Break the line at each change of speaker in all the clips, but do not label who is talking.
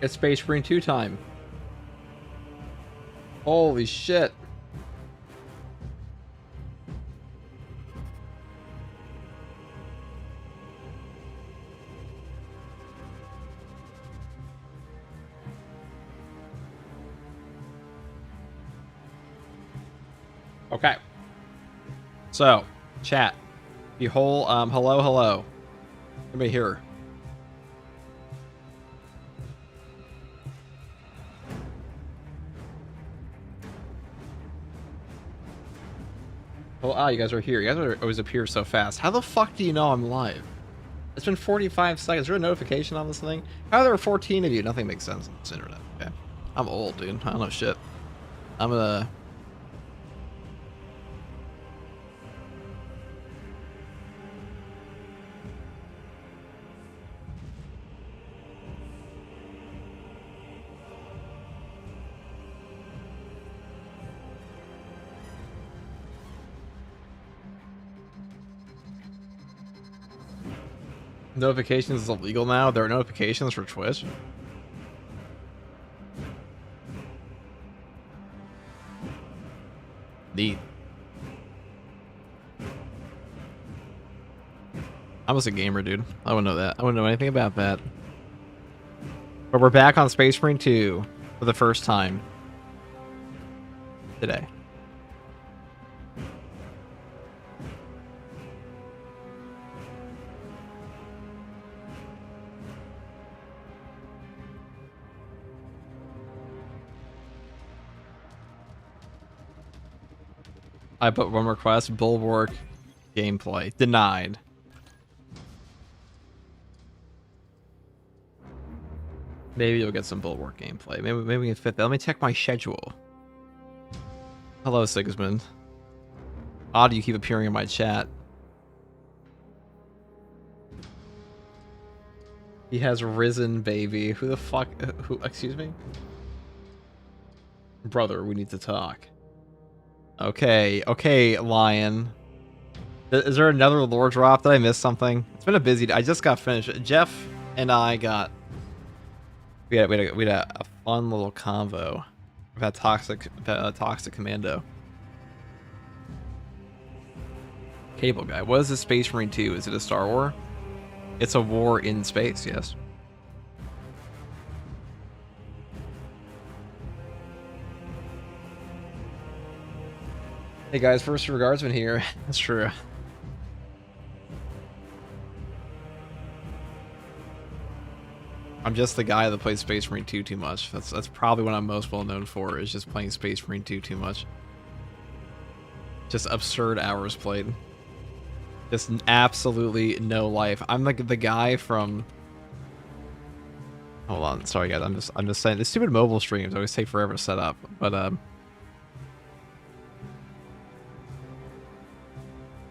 It's Space Marine 2 time. Holy shit. Okay. So, chat. Behold, hello. Anybody here? Oh, you guys are here. You guys always appear so fast. How the fuck do you know I'm live? It's been 45 seconds. Is there a notification on this thing? How are there 14 of you? Nothing makes sense on this internet. Okay. I'm old, dude. I don't know shit. I'm gonna... Notifications is illegal now? There are notifications for Twitch? Neat. I was a gamer, dude. I wouldn't know that. I wouldn't know anything about that. But we're back on Space Marine 2 for the first time today. I put one request, Bulwark gameplay. Denied. Maybe you'll get some Bulwark gameplay. Maybe we can fit that. Let me check my schedule. Hello, Sigismund. Odd you keep appearing in my chat. He has risen, baby. Who the fuck? Who? Excuse me? Brother, we need to talk. Okay, Lion. Is there another lore drop? Did I miss something? It's been a busy day. I just got finished. Jeff and I got... We had a fun little convo about Toxic Commando. Cable guy. What is this Space Marine 2? Is it a Star War? It's a war in space, yes. Hey guys, first regardsman here. That's true. I'm just the guy that plays Space Marine 2 too much. That's probably what I'm most well known for, is just playing Space Marine 2 too much. Just absurd hours played. Just absolutely no life. I'm like the guy from... Hold on, sorry guys. I'm just saying the stupid mobile streams always take forever to set up, but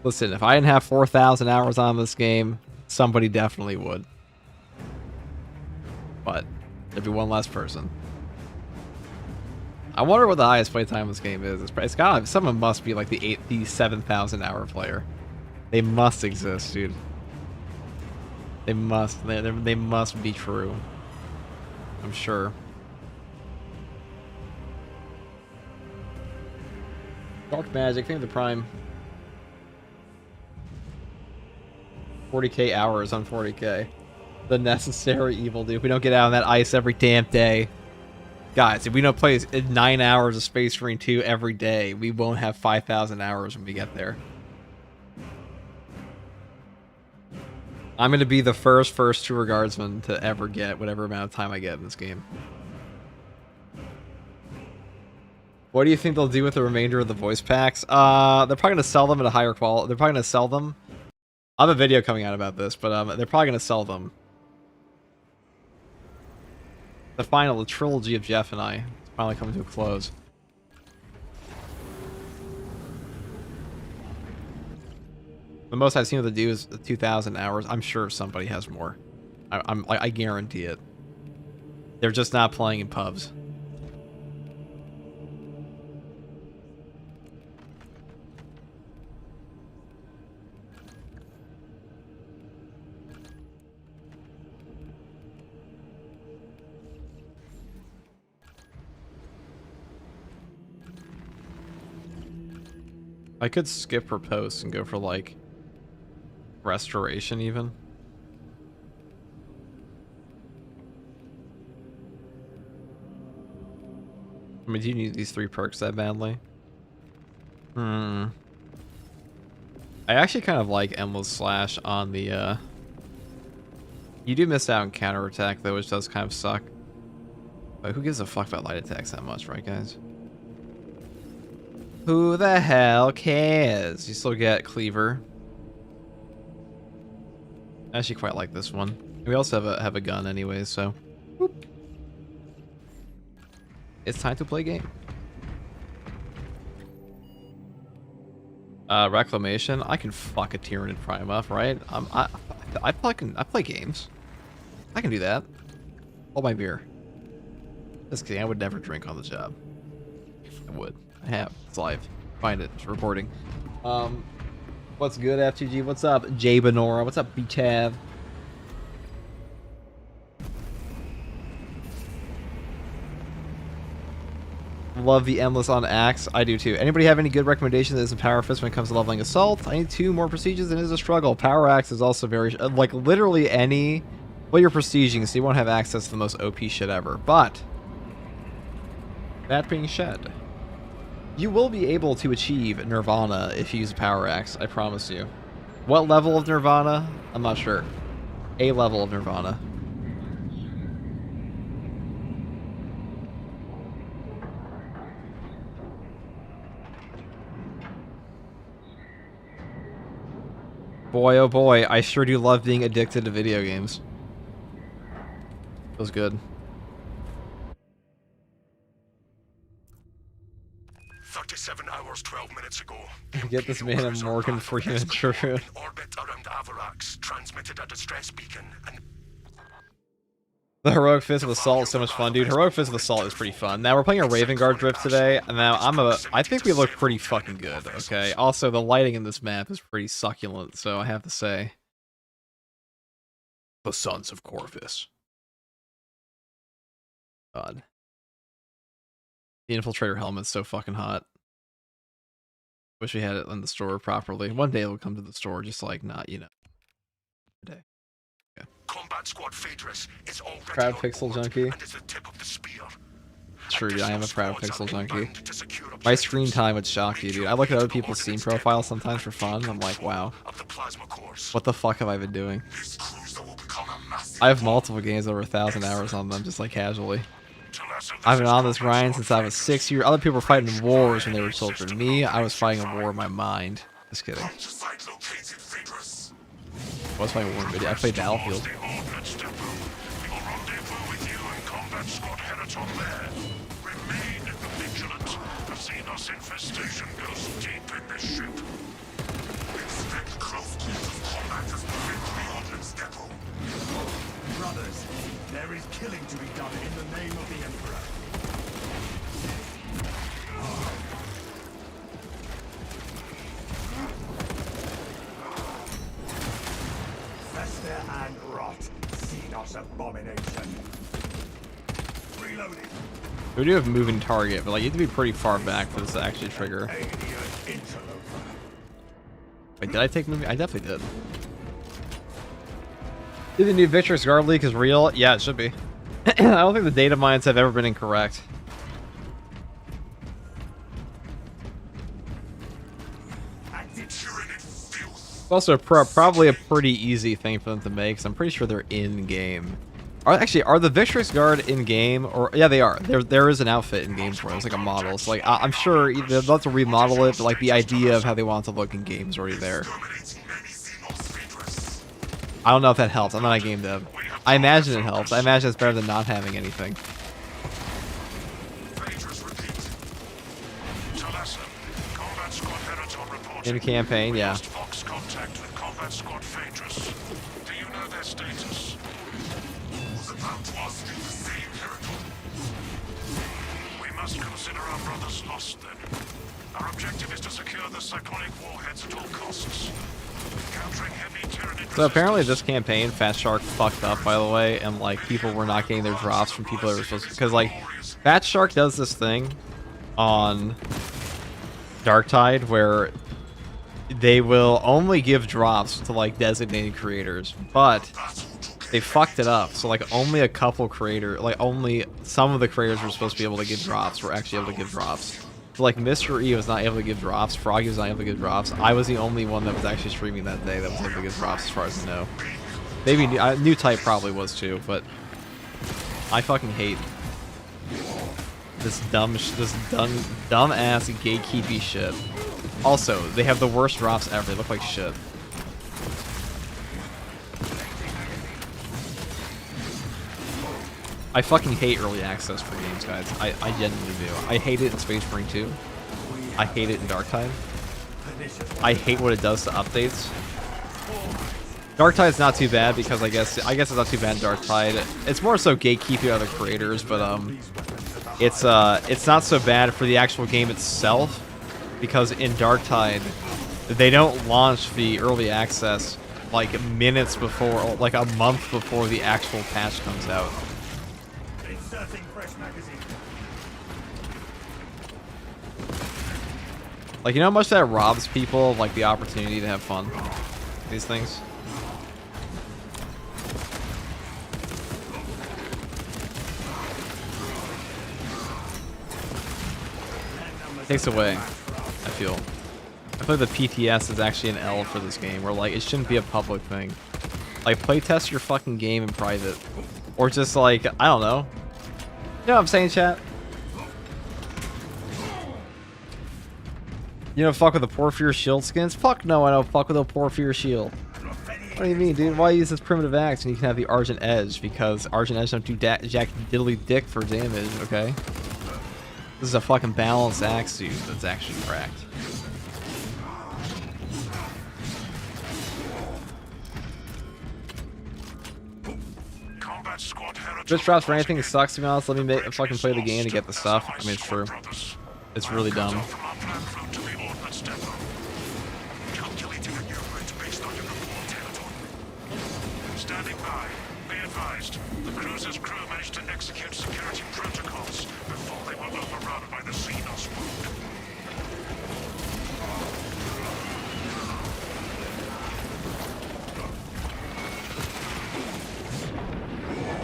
listen, if I didn't have 4,000 hours on this game, somebody definitely would. But there'd be one less person. I wonder what the highest playtime in this game is. It's gotta, someone must be like the 7,000 hour player. They must exist, dude. They must. They must be true. I'm sure. Dark Magic, think of the Prime. 40k hours on 40k. The necessary evil, dude. We don't get out on that ice every damn day. Guys, if we don't play 9 hours of Space Marine 2 every day, we won't have 5,000 hours when we get there. I'm going to be the first tour guardsman to ever get whatever amount of time I get in this game. What do you think they'll do with the remainder of the voice packs? They're probably going to sell them at a higher quality. They're probably going to sell them. I have a video coming out about this, but they're probably going to sell them. The trilogy of Jeff and I is finally coming to a close. The most I've seen them do is 2,000 hours. I'm sure somebody has more. I guarantee it. They're just not playing in pubs. I could skip her post and go for like restoration even. I mean, do you need these 3 perks that badly? I actually kind of like Endless Slash on the, You do miss out on counterattack though, which does kind of suck. But who gives a fuck about light attacks that much, right guys? Who the hell cares? You still get Cleaver. I actually quite like this one. We also have a gun anyway, so. Whoop. It's time to play game. Reclamation. I can fuck a Tyranid Prime up, right? I play games. I can do that. Hold my beer. Just kidding. I would never drink on the job. I would. I have. It's live. Find it. It's reporting. What's good, F2G? What's up, Jay Benora? What's up, B-Tav? Love the Endless on Axe. I do too. Anybody have any good recommendations as a Power Fist when it comes to leveling Assault? I need 2 more prestiges and it is a struggle. Power Axe is also very... like, literally any... well, you're prestiging, so you won't have access to the most OP shit ever. But... that being said... you will be able to achieve Nirvana if you use a Power Axe, I promise you. What level of Nirvana? I'm not sure. A level of Nirvana. Boy, oh boy, I sure do love being addicted to video games. Feels good.
37 hours, 12 minutes ago.
Get this man a Morgan Freeman shirt.
Orbit around Avarax transmitted a distress beacon and
The Heroic Fist of Assault is so much fun, dude. Heroic Fist of Assault is pretty fun. Now we're playing a Raven Guard drift today, and now I think we look pretty fucking good, okay? Also, the lighting in this map is pretty succulent, so I have to say. The Sons of Corvus. God. The Infiltrator helmet's so fucking hot. Wish we had it in the store properly. One day it'll come to the store, just like not, you know. Today. Okay.
Combat Squad Phaedrus is already
Proud Pixel Junkie.
and is the tip of the spear.
True, dude, I am a proud
Additional
Pixel
squads are
Junkie.
inbound to secure
My
objectives.
screen time would shock you, dude. I look at other people's Steam profiles sometimes for fun. I'm like, wow.
Of the plasma cores.
What the fuck have I been doing?
This cruiser will become a massive
I have multiple games over 1,000 hours on them, just like casually.
Talassa,
I've been
this
on
is
this
Combat
grind
Squad
since I was
Phaedrus.
6 years. Other people were fighting wars when they were children. Me, I was fighting a war in my mind. Just kidding.
Come to site located Phaedrus.
I was fighting a war in video. I played Battlefield.
The ordnance depot. We will rendezvous with you and Combat Squad Heraton there. Remain vigilant. The Xenos infestation goes deep in this ship. Expect close quarters combat as we hit the ordnance depot.
Brothers, there is killing to be done in the name of the Emperor. Fester and rot. Xenos abomination. Reloading.
We do have moving target, but like you have to be pretty far back for this to actually trigger.
Alien interloper.
Wait, did I take moving? I definitely did. Did the new Victrix Guard leak is real? Yeah, it should be. I don't think the data mines have ever been incorrect. It's also probably a pretty easy thing for them to make, because I'm pretty sure they're in-game. Are the Victrix Guard in-game? Or yeah, they are. There is an outfit in-game for it. It's like a model. So like, I'm sure they'll have to remodel it, but like the idea of how they want it to look in game is already there. I don't know if that helps. I'm not a game dev. I imagine it helps. I imagine it's better than not having anything. In campaign, yeah.
Fox contact with Combat Squad Phaedrus. Do you know their status? Was about to ask you the same, Heraton. We must consider our brothers lost then. Our objective is to secure the cyclonic warheads at all costs. Countering heavy Tyranid
So apparently this campaign, Fat Shark fucked up, by the way, and like people were not getting their drops from people that were supposed to, because like Fat Shark does this thing on Darktide where they will only give drops to like designated creators, but they fucked it up. So like only a couple only some of the creators were supposed to be able to give drops, were actually able to give drops. So like Mr. E was not able to give drops, Froggy was not able to give drops. I was the only one that was actually streaming that day that was able to give drops, as far as I know. Maybe New Type probably was too, but I fucking hate this dumb ass gatekeepy shit. Also, they have the worst drops ever. They look like shit. I fucking hate early access for games, guys. I genuinely do. I hate it in Space Marine 2. I hate it in Darktide. I hate what it does to updates. Darktide's not too bad because I guess it's not too bad in Darktide. It's more so gatekeeping other creators, but it's not so bad for the actual game itself, because in Darktide they don't launch the early access like minutes before, or like a month before the actual patch comes out.
Inserting fresh magazine.
Like, you know how much that robs people of like the opportunity to have fun with these things? Takes away, I feel. I feel like the PTS is actually an L for this game, where like it shouldn't be a public thing. Like, playtest your fucking game in private, or just like, I don't know. You know what I'm saying, chat? You don't fuck with the Porphyr shield skins? Fuck no, I don't fuck with the Porphyr shield. What do you mean, dude? Why use this primitive axe when you can have the Argent Edge? Because Argent Edge don't do jack diddly dick for damage, okay? This is a fucking balanced axe, dude, that's actually cracked. Bitch drops for anything sucks, to be honest. Let me fucking play the game to get the stuff. I mean, it's true. It's really dumb.
Standing by. Be advised. The cruiser's crew managed to execute security protocols before they were overrun by the Xenos wound.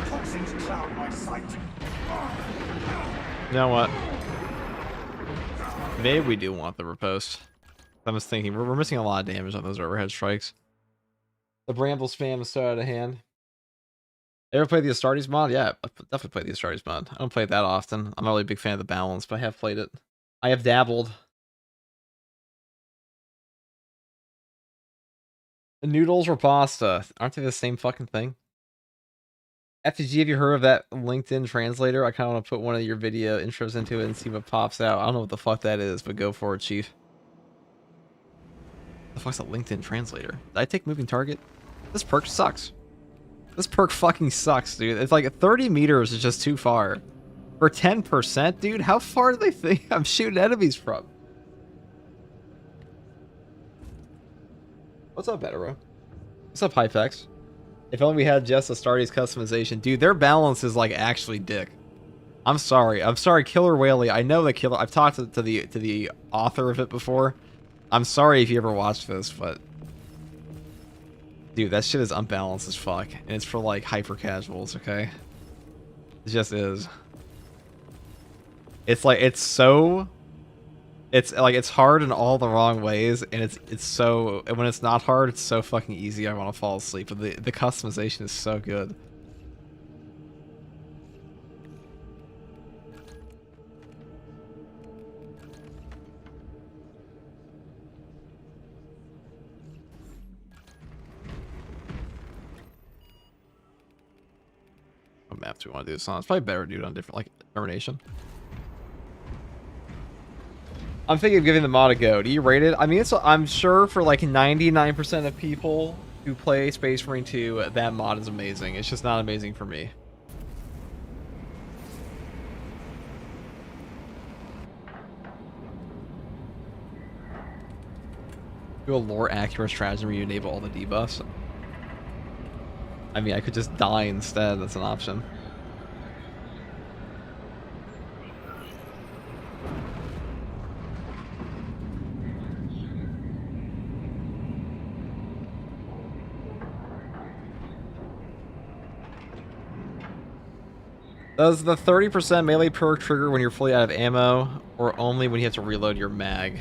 Toxins cloud my sight.
You know what? Maybe we do want the riposte. I was thinking, we're missing a lot of damage on those overhead strikes. The Bramble spam is so out of hand. Ever play the Astartes mod? Yeah, I definitely play the Astartes mod. I don't play it that often. I'm not really a big fan of the balance, but I have played it. I have dabbled. The noodles or pasta? Aren't they the same fucking thing? FTG, have you heard of that LinkedIn translator? I kind of want to put one of your video intros into it and see what pops out. I don't know what the fuck that is, but go for it, chief. The fuck's a LinkedIn translator? Did I take moving target? This perk sucks. This perk fucking sucks, dude. It's like 30 meters is just too far. For 10%, dude? How far do they think I'm shooting enemies from? What's up, Betero? What's up, Hypex? If only we had just Astartes customization. Dude, their balance is like actually dick. I'm sorry. I'm sorry, Killer Whaley. I know the killer. I've talked to the author of it before. I'm sorry if you ever watched this, but dude, that shit is unbalanced as fuck, and it's for like hyper casuals. Okay, it just is. It's like it's hard in all the wrong ways, and it's so, and when it's not hard, it's so fucking easy. I want to fall asleep, but the customization is so good. What map do we want to do this on? It's probably better to do it on different, like, Termination. I'm thinking of giving the mod a go. Do you rate it? I mean, I'm sure for like 99% of people who play Space Marine 2, that mod is amazing. It's just not amazing for me. Do a lore accurate strategy where you enable all the debuffs. I mean, I could just die instead. That's an option. Does the 30% melee perk trigger when you're fully out of ammo, or only when you have to reload your mag?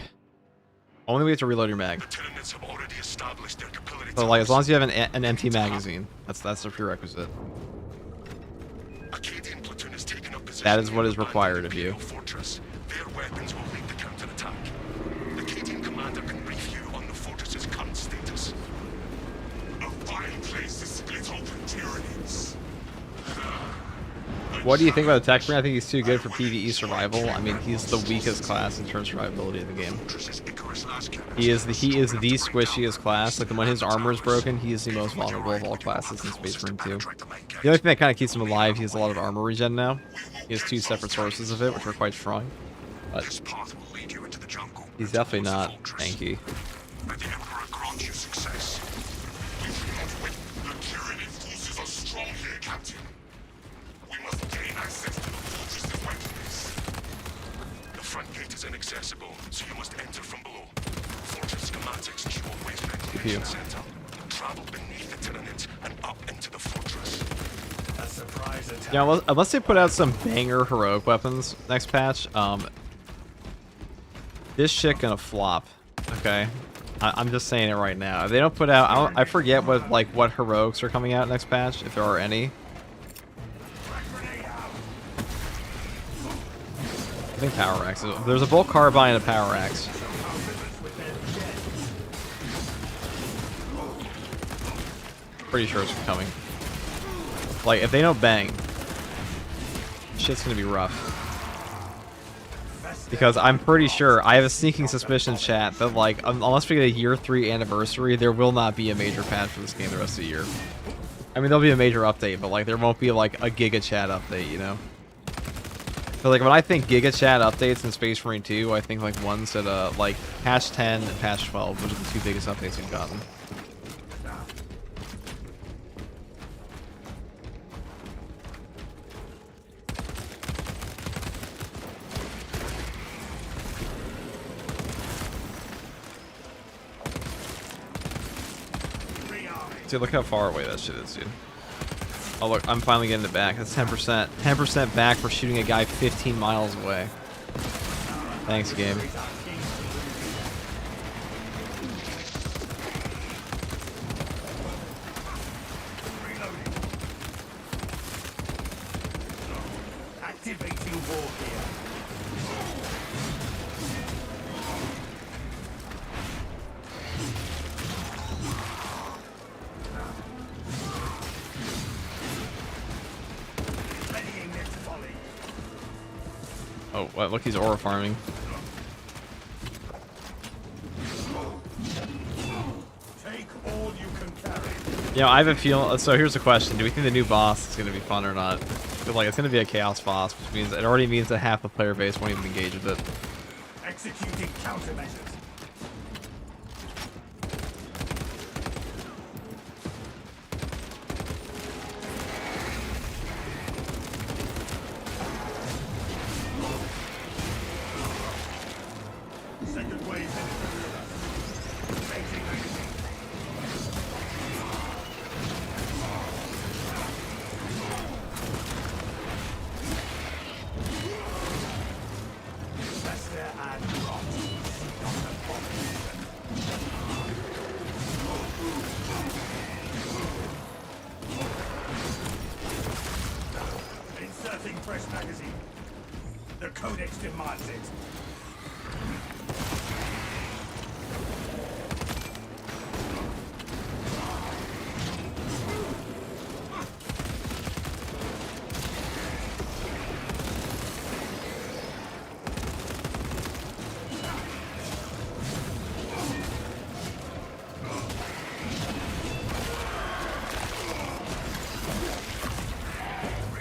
Only when you have to reload your mag.
The Tyranids have already established their capillary
So like, as long as
towers.
you have an empty magazine, that's the prerequisite.
Acadian platoon is taking up position.
That is what
in
is
the
required of
Imperial
you.
Fortress. Their weapons will lead the counterattack. Acadian commander can brief you on the fortress's current status. A fine place to split open Tyranids.
What do you think about the tech? I think he's too good for PvE survival. I mean, he's the weakest class in terms of survivability of the game. He is the squishiest class. Like, when his armor is broken, he is the most vulnerable of all classes in Space Marine 2. The only thing that kind of keeps him alive, he has a lot of armor regen now. He has 2 separate sources of it, which are quite strong. But
This path will lead you into the jungle.
he's definitely not tanky.
May the Emperor grant you success. We should not wait. The Tyranid forces are strong here, Captain. We must gain access to the fortress's weapons. The front gate is inaccessible, so you must enter from below. Fortress schematics to your waste reclamation center. Travel beneath the Tyranids and up into the fortress.
A surprise attack.
Yeah, unless they put out some banger heroic weapons next patch, this shit gonna flop. Okay, I'm just saying it right now. If they don't put out, I forget what heroics are coming out next patch, if there are any. I think Power Axe. There's a Bolt Carbine and a Power Axe. Pretty sure it's coming. Like, if they don't bang, shit's gonna be rough. Because I'm pretty sure, I have a sneaking suspicion, chat, that like, unless we get a year 3 anniversary, there will not be a major patch for this game the rest of the year. I mean, there'll be a major update, but like, there won't be like a Giga Chat update, you know? So like, when I think Giga Chat updates in Space Marine 2, I think like ones at like patch 10 and patch 12, which are the 2 biggest updates we've gotten. Dude, look how far away that shit is, dude. Oh, look, I'm finally getting it back. That's 10%. 10% back for shooting a guy 15 miles away. Thanks, game.
Activating war gear. Readying next volley.
Oh, what? Look, he's aura farming.
Take all you can carry.
You know, I have a feel. So here's the question: do we think the new boss is going to be fun or not? I feel like it's going to be a chaos boss, which means it already means that half the player base won't even engage with it.
Executing countermeasures. Second wave headed for us. Changing magazine. Fester and rot. Seek on the population. Inserting fresh magazine. The Codex demands it.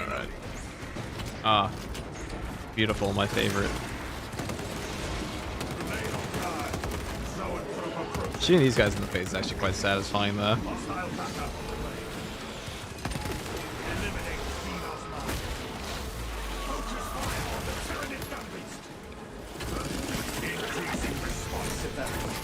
Alright. Ah. Beautiful, my favorite.
Remain on guard. Zoanthrope approach.
Shooting these guys in the face is actually quite satisfying, though.
Hostile backup on the way. Eliminate Xenos line. Focus fire on the Tyranid gun beast. Increasing responsibility.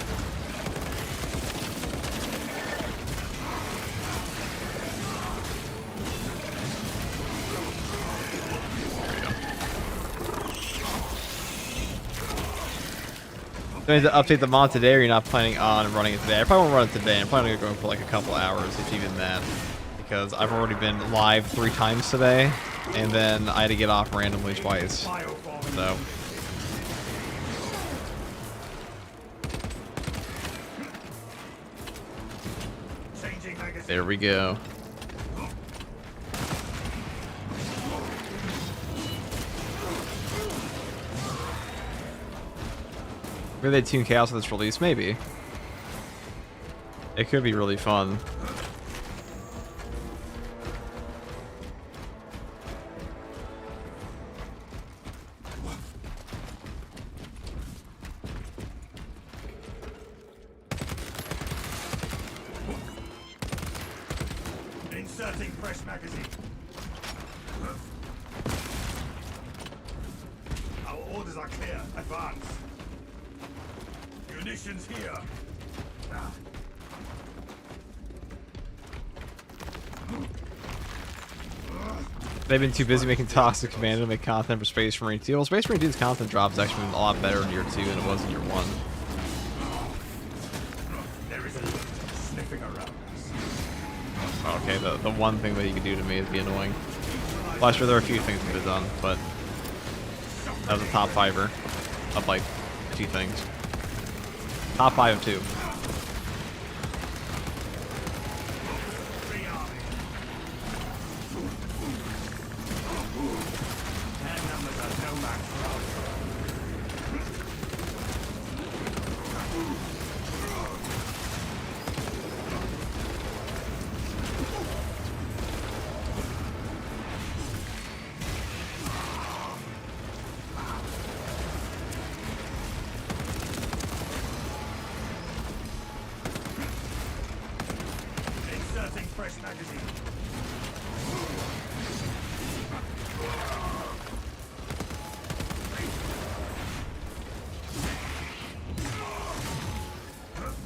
Going to update the mod today, or you're not planning on running it today? I probably won't run it today. I'm planning on going for like a couple hours, if even that. Because I've already been live 3 times today, and then I had to get off randomly twice. So. There we go. Maybe they tune Chaos with this release, maybe. It could be really fun.
Inserting fresh magazine. Our orders are clear. Advance. Munitions here.
They've been too busy making Toxic Commando to make content for Space Marine 2. Well, Space Marine 2's content drops actually been a lot better in year 2 than it was in year 1.
There is a sniffing around us.
Okay, the one thing that you can do to me is be annoying. Well, sure, there are a few things we could have done, but that was a top 5er of like 2 things. Top 5 of 2.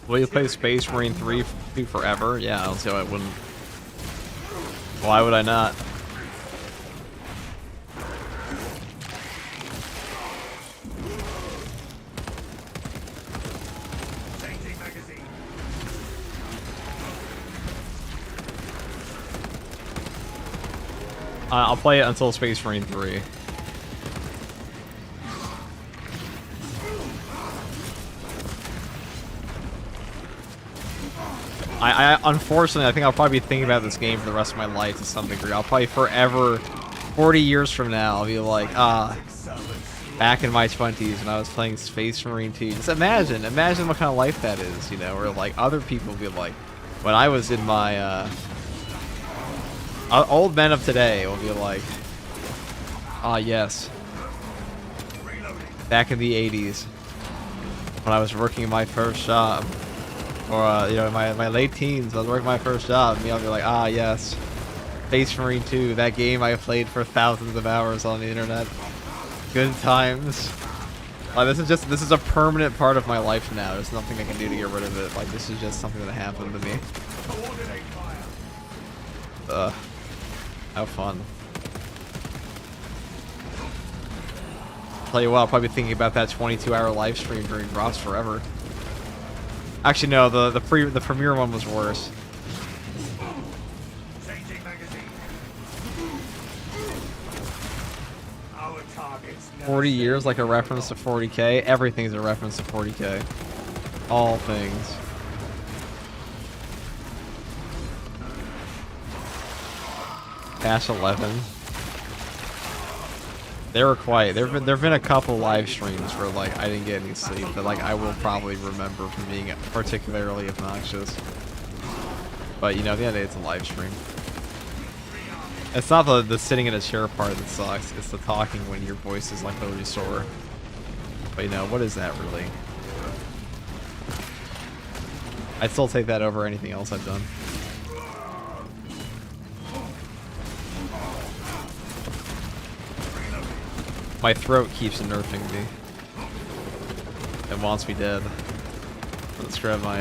Will you play Space Marine 3 forever? Yeah, I don't see why I wouldn't. Why would I not? I'll play it until Space Marine 3. I unfortunately, I think I'll probably be thinking about this game for the rest of my life to some degree. I'll probably forever, 40 years from now, I'll be like, back in my 20s when I was playing Space Marine 2. Just imagine what kind of life that is, you know, where like other people will be like, when I was in my, old men of today will be like, yes, back in the 80s when I was working my first job. Or, you know, in my late teens, I was working my first job, and I'll be like, yes, Space Marine 2, that game I played for thousands of hours on the internet. Good times. Like, this is a permanent part of my life now. There's nothing I can do to get rid of it. Like, this is just something that happened to me. How fun. Tell you what, I'll probably be thinking about that 22-hour live stream during Ross forever. Actually, no, the premiere one was worse. 40 years, like a reference to 40K. Everything's a reference to 40K. All things. Dash 11. They were quiet. There've been a couple live streams where like I didn't get any sleep that like I will probably remember from being particularly obnoxious. But you know, at the end of the day, it's a live stream. It's not the sitting in a chair part that sucks. It's the talking when your voice is like literally sore. But you know, what is that really? I'd still take that over anything else I've done. My throat keeps nerfing me. It wants me dead. Let's grab my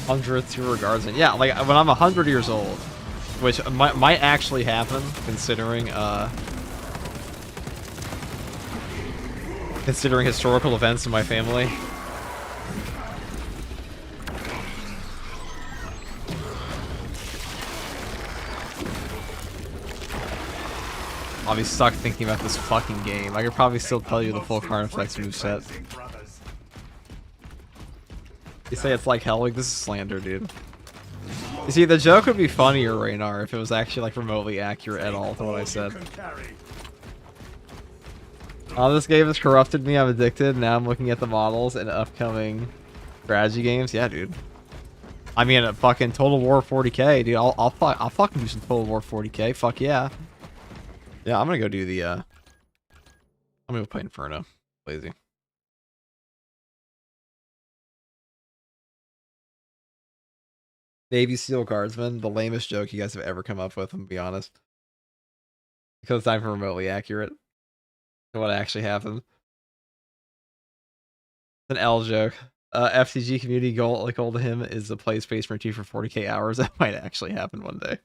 100th tour guardsman. Yeah, like when I'm 100 years old, which might actually happen, considering Considering historical events in my family. I'll be stuck thinking about this fucking game. I could probably still tell you the full carnifex moveset. You say it's like hell, like this is slander, dude. You see, the joke would be funnier, Raynar, if it was actually like remotely accurate at all to what I said. Oh, this game has corrupted me. I'm addicted. Now I'm looking at the models and upcoming strategy games. Yeah, dude. I mean, a fucking Total War 40k, dude. I'll fucking do some Total War 40k. Fuck yeah. Yeah, I'm gonna go do the. I'm gonna go play Inferno. Lazy. Navy SEAL Guardsman, the lamest joke you guys have ever come up with. I'm gonna be honest. Because it's not even remotely accurate to what actually happened. It's an L joke. FTG community goal to him is to play Space Marine 2 for 40k hours. That might actually happen one day.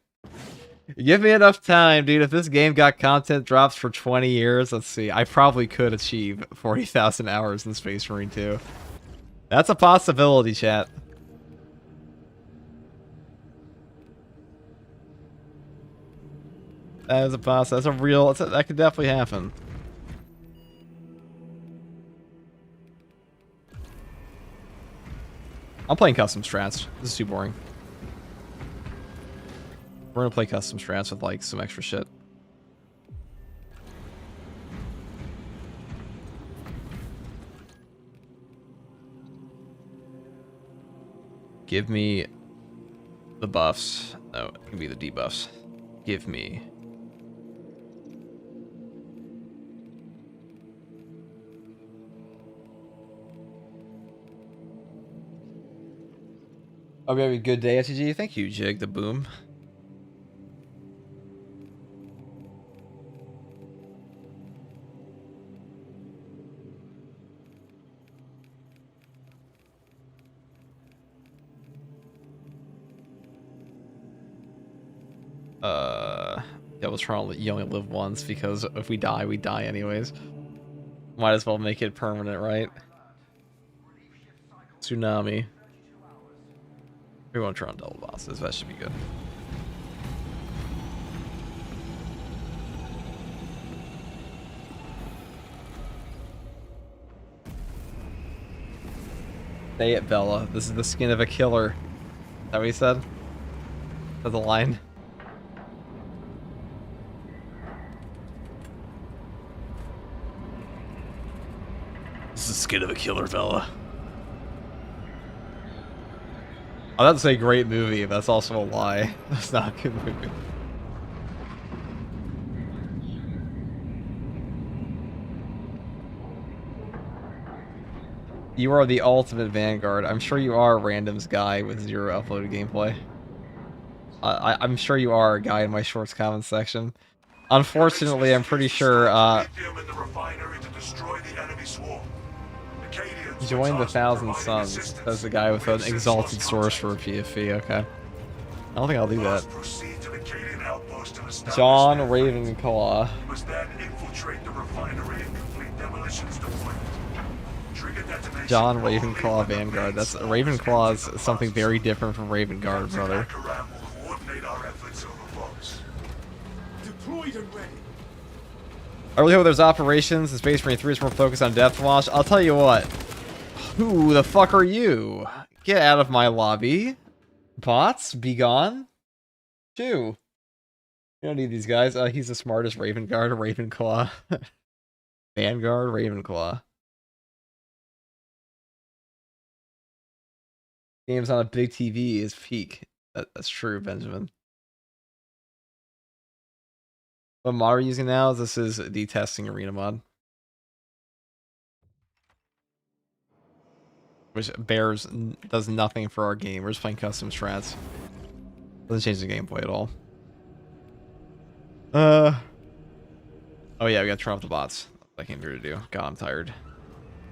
Give me enough time, dude. If this game got content drops for 20 years, let's see. I probably could achieve 40,000 hours in Space Marine 2. That's a possibility, chat. That is a possibility. That's a real... that could definitely happen. I'm playing custom strats. This is too boring. We're gonna play custom strats with like some extra shit. Give me the buffs. No, it can be the debuffs. Give me. Hope you have a good day, STG. Thank you, Jig the Boom. Devil's Trial, you only live once because if we die anyways. Might as well make it permanent, right? Tsunami. We won't try on double bosses. That should be good. Say it, Bella. This is the skin of a killer. Is that what he said? That's the line. This is the skin of a killer, Bella. Oh, that's a great movie. That's also a lie. That's not a good movie. You are the ultimate Vanguard. I'm sure you are a randoms guy with zero uploaded gameplay. I'm sure you are a guy in my shorts comment section. Unfortunately, I'm pretty sure, join the Thousand Suns as the guy with an exalted source for a PFE, okay. I don't think I'll do that. John Ravenclaw. John Ravenclaw Vanguard. That's Ravenclaw's something very different from Raven Guard, brother. I really hope there's operations and Space Marine 3 is more focused on Death Watch. I'll tell you what. Who the fuck are you? Get out of my lobby. Bots, be gone. Shoo. You don't need these guys. He's the smartest Raven Guard, Ravenclaw. Vanguard, Ravenclaw. Games on a big TV is peak. That's true, Benjamin. What mod are you using now? This is the testing arena mod. Which does nothing for our game. We're just playing custom strats. Doesn't change the gameplay at all. Oh yeah, we gotta turn off the bots. That's what I came here to do. God, I'm tired.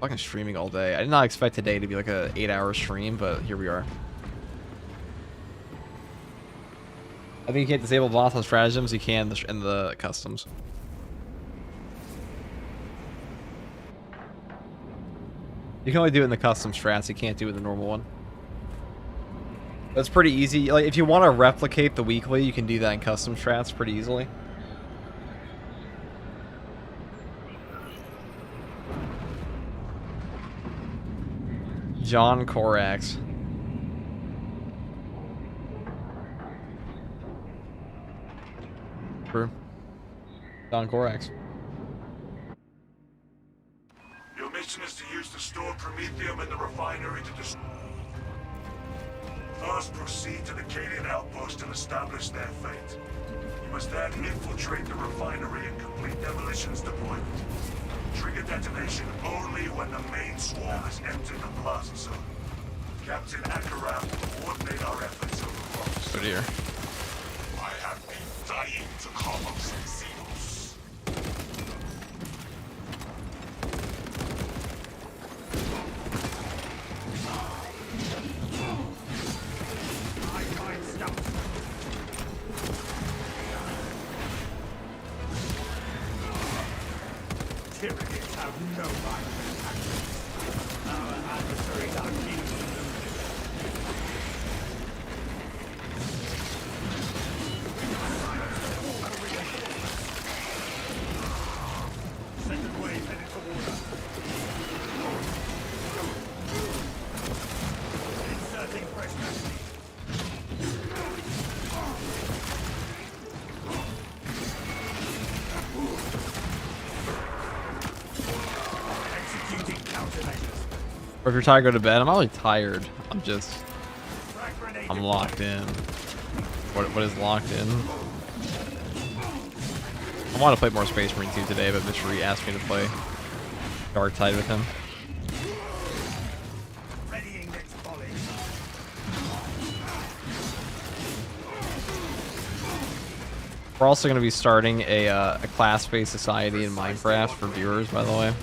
Fucking streaming all day. I did not expect today to be like a 8-hour stream, but here we are. I think you can't disable bots on stratagems. You can in the customs. You can only do it in the custom strats. You can't do it in the normal one. That's pretty easy. Like, if you want to replicate the weekly, you can do that in custom strats pretty easily. John Corax. True. John Corax.
Your mission is to use the stored promethium in the refinery to destroy. First, proceed to the Cadian outpost and establish their fate. You must then infiltrate the refinery and complete demolitions deployment. Trigger detonation only when the main swarm has entered the plaza zone. Captain Akaram will coordinate our efforts over
Oh dear.
I have been dying to call up Xenos.
I find stuff. Tyrannies have no right to attack us. Our adversaries are keen to lose. Second wave headed toward us. Inserting fresh magazine. Executing countermeasures.
Or if you're tired, go to bed. I'm not really tired.
Frag grenade
I'm
deployed.
locked in. What is locked in? I want to play more Space Marine 2 today, but Mr. Reed asked me to play Dark Tide with him.
Readying next volley.
We're also going to be starting a class-based society in Minecraft for viewers, by the way.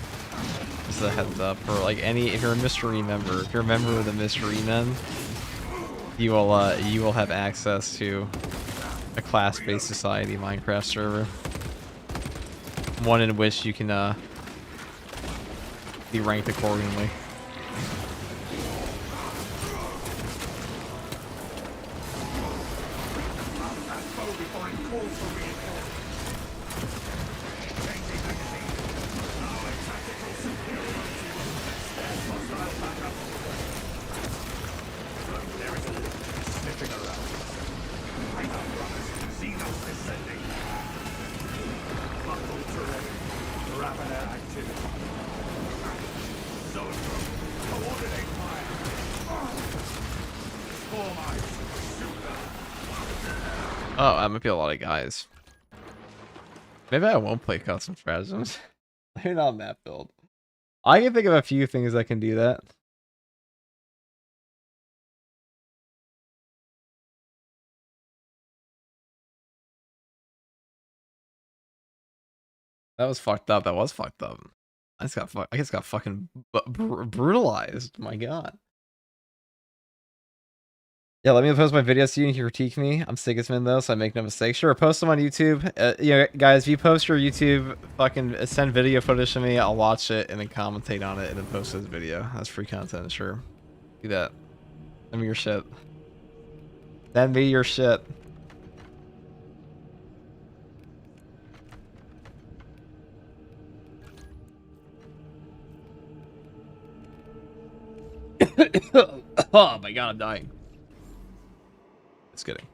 Just a heads up for like if you're a mystery member, if you're a member of the Mystery Men, you will have access to a class-based society Minecraft server. One in which you can be ranked accordingly. Oh, that might be a lot of guys. Maybe I won't play custom stratagems. Maybe not map build. I can think of a few things that can do that. That was fucked up. That was fucked up. I just got fucking brutalized. My god. Yeah, let me post my videos to you and you can critique me. I'm Sigismund though, so I make no mistakes. Sure, post them on YouTube. Guys, if you post your YouTube, fucking send video footage to me. I'll watch it and then commentate on it and then post this video. That's free content, sure. Do that. Send me your shit. Send me your shit. Oh my god, I'm dying. Just kidding.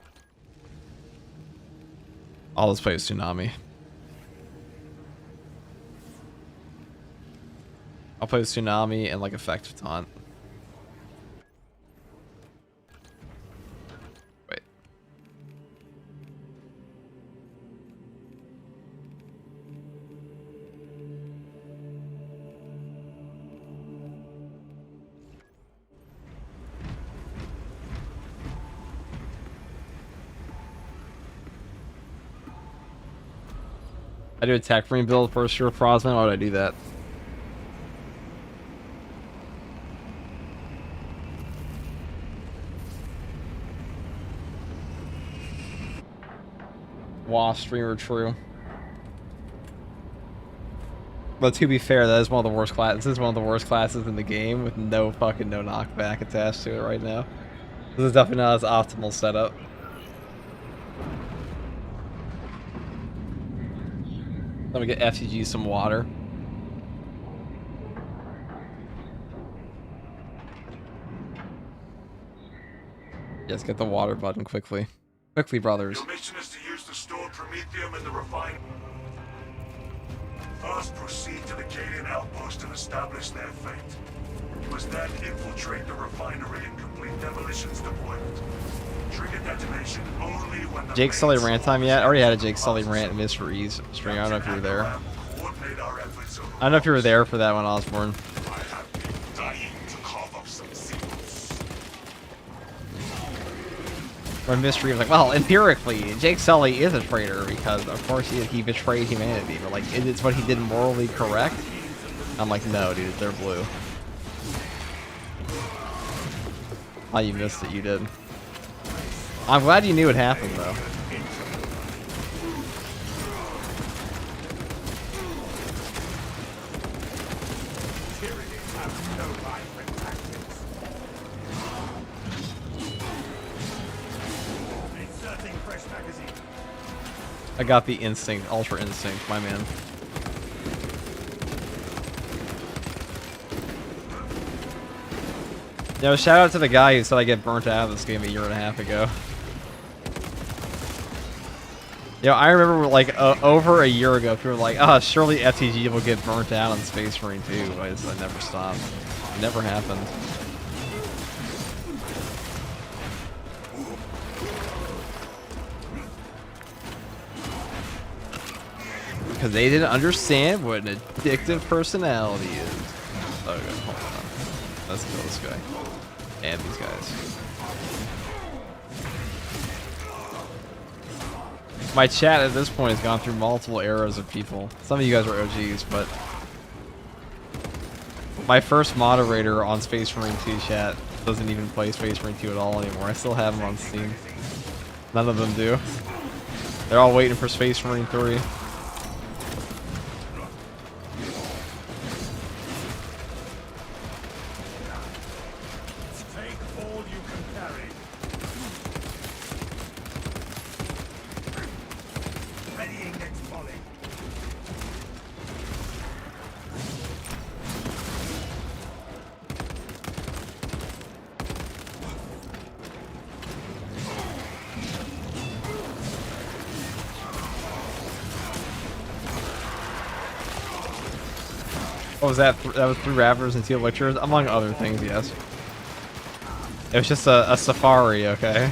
All let's play is Tsunami. I'll play with Tsunami and like effective taunt. Wait. I do a tech marine build for sure, Frostman. Why would I do that? Wasp streamer true. But to be fair, that is one of the worst classes. This is one of the worst classes in the game with no knockback attached to it right now. This is definitely not as optimal setup. Let me get FTG some water. Yes, get the water button quickly. Quickly, brothers.
Your mission is to use the stored promethium in the refinery. First, proceed to the Cadian outpost and establish their fate. You must then infiltrate the refinery and complete demolitions deployment. Trigger detonation only when the
Jake Sully rant time yet? I already had a Jake Sully rant in Mr. E's stream. I don't know if you were there.
Coordinate our efforts over
I don't know if you were there for that one, Osborne.
I have been dying to carve up some secrets.
When Mystery was like, well, empirically, Jake Sully is a traitor because, of course, he betrayed humanity. But, like, it's what he did morally correct. I'm like, no, dude, they're blue. Oh, you missed it, you did. I'm glad you knew it happened, though. I got the instinct, ultra instinct, my man. Yo, shout out to the guy who said I get burnt out of this game a year and a half ago. Yo, I remember like over a year ago, people were like, "Oh, surely FTG will get burnt out on Space Marine 2." I never stopped. It never happened. Because they didn't understand what an addictive personality is. Okay, hold on. Let's kill this guy. And these guys. My chat at this point has gone through multiple eras of people. Some of you guys are OGs, but... my first moderator on Space Marine 2 chat doesn't even play Space Marine 2 at all anymore. I still have them on Steam. None of them do. They're all waiting for Space Marine 3. What was that? That was 3 Ravers and 2 Lictors, among other things, yes. It was just a safari, okay?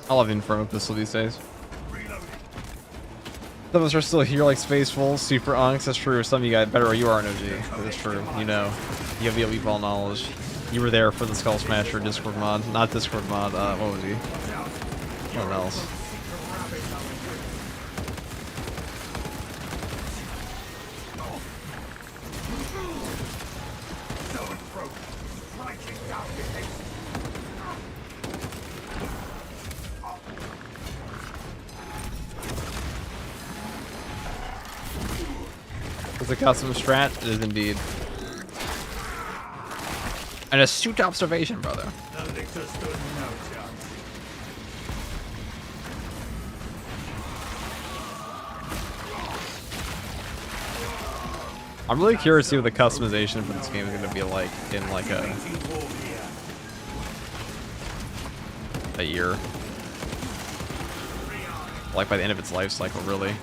I love Inferno Pistol these days. Some of us are still here like Spaceful, Super Unks, that's true. Some of you guys, better you are an OG, that's true. You know, you have the elite ball knowledge. You were there for the Skull Smasher Discord mod, not Discord mod, what was he? What else? It's a custom strat? It is indeed. An astute observation, brother. I'm really curious to see what the customization for this game is going to be like in like a year. Like by the end of its life cycle, really.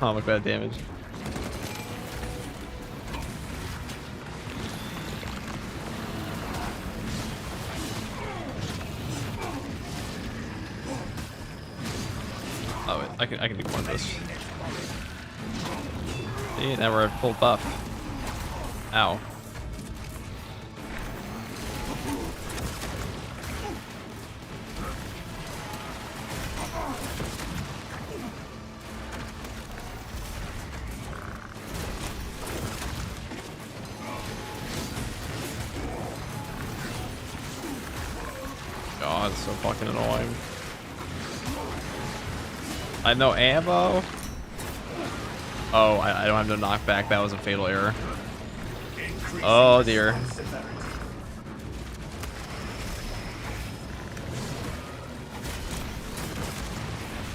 Oh, look at that damage. Oh, wait, I can do more of this. See, now we're at full buff. Ow. God, it's so fucking annoying. I have no ammo. Oh, I don't have no knockback. That was a fatal error. Oh dear.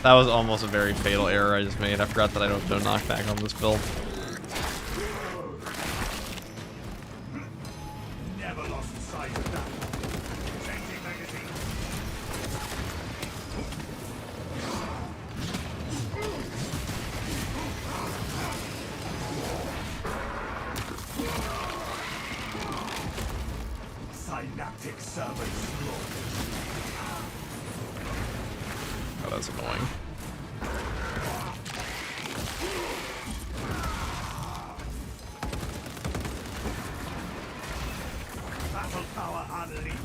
That was almost a very fatal error I just made. I forgot that I don't have no knockback on this build.
Never lost sight of that. Changing magazine. Synaptic servants.
Oh, that's annoying.
Battle power unleashed.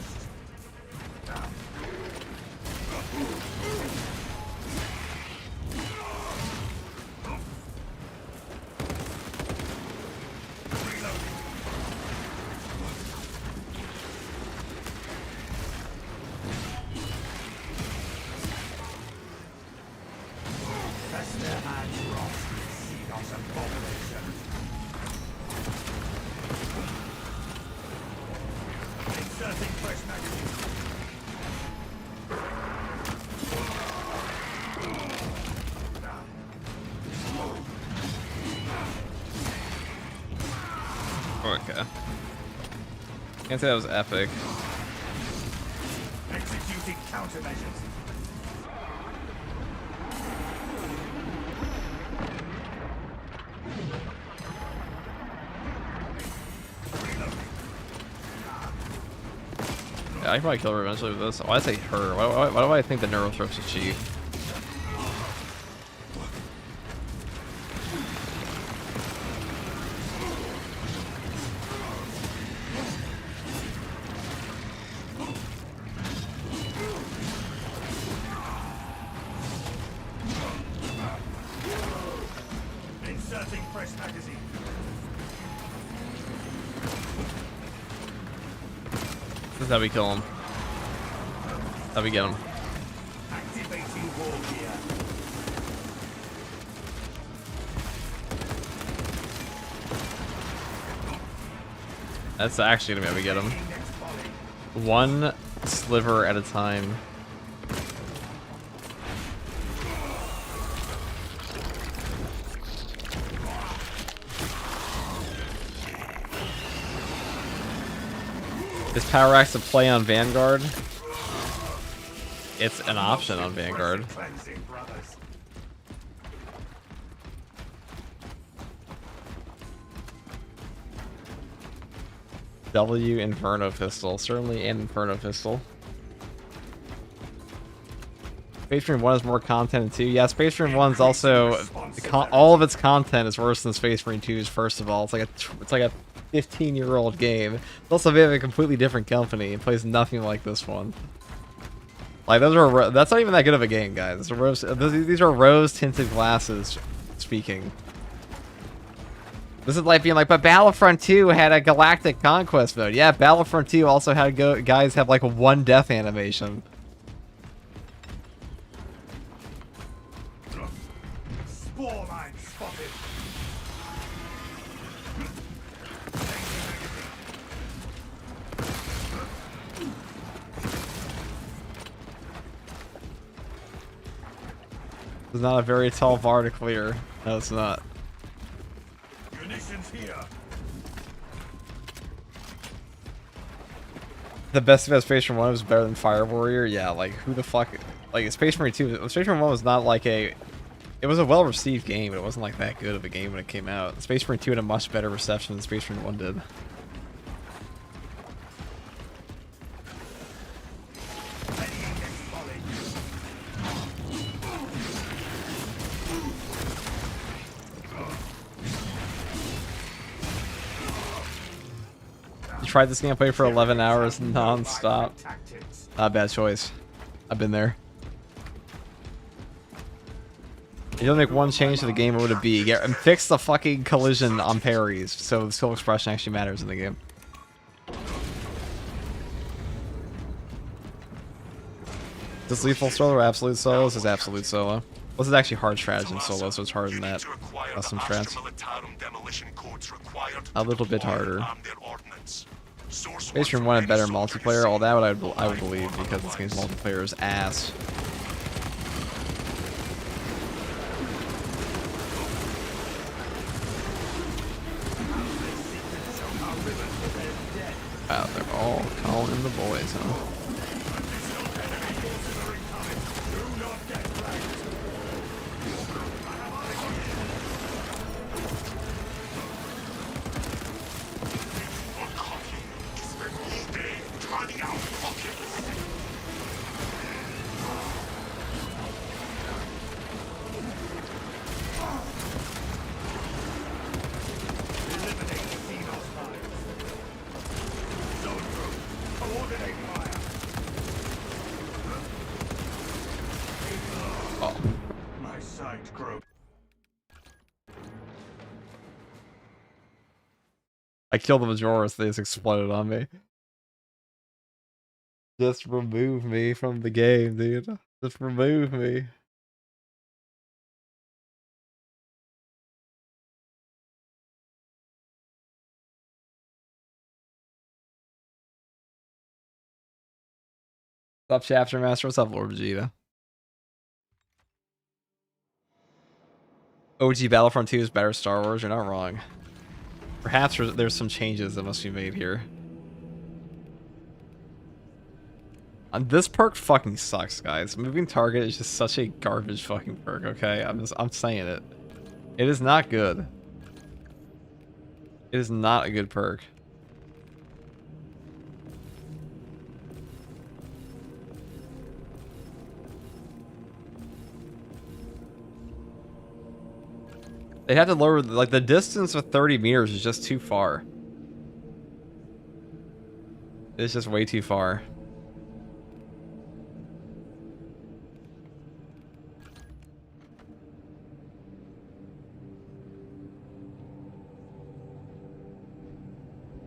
Test their hands rot. See us abomination. Inserting fresh magazine.
Okay. Can't say that was epic.
Executing countermeasures.
Yeah, I can probably kill her eventually with this. Why did I say her? Why do I think the neurothrope's a cheat?
Inserting fresh magazine.
This is how we kill him. How we get him.
Activating war gear.
That's actually gonna be how we get him.
Next volley.
One sliver at a time. Is Power Axe a play on Vanguard? It's an option on Vanguard.
Cleansing, brothers.
W Inferno Pistol. Certainly an Inferno Pistol. Space Marine 1 has more content too. Yeah, Space Marine 1's also... all of its content is worse than Space Marine 2's, first of all. It's like a 15-year-old game. It's also made by a completely different company. It plays nothing like this one. Like, that's not even that good of a game, guys. These are rose-tinted glasses speaking. This is like being like, but Battlefront 2 had a Galactic Conquest mode. Yeah, Battlefront 2 also had guys have like one death animation.
Spore mine spotted.
It's not a very tall bar to clear. No, it's not.
Munitions here.
The best of Space Marine 1 was better than Fire Warrior. Yeah, like who the fuck? Like Space Marine 2. Space Marine 1 was not like a It was a well-received game, but it wasn't like that good of a game when it came out. Space Marine 2 had a much better reception than Space Marine 1 did. You tried this gameplay for 11 hours non-stop. Not a bad choice. I've been there. You don't make one change to the game, what would it be? Get and fix the fucking collision on parries, so the skill expression actually matters in the game. Is this lethal solo or absolute solo? This is absolute solo. This is actually hard strategy in solo, so it's harder than that. Custom strats. A little bit harder. Space Marine 1 had better multiplayer, all that I would believe, because this game's multiplayer is ass. Wow, they're all calling the boys, huh? I killed the Majoris, they just exploded on me. Just remove me from the game, dude. Just remove me. What's up, Chapter Master? What's up, Lord Vegeta? OG Battlefront 2 is better Star Wars, you're not wrong. Perhaps there's some changes that must be made here. This perk fucking sucks, guys. Moving target is just such a garbage fucking perk, okay? I'm saying it. It is not good. It is not a good perk. They had to lower, like, the distance of 30 meters is just too far. It's just way too far.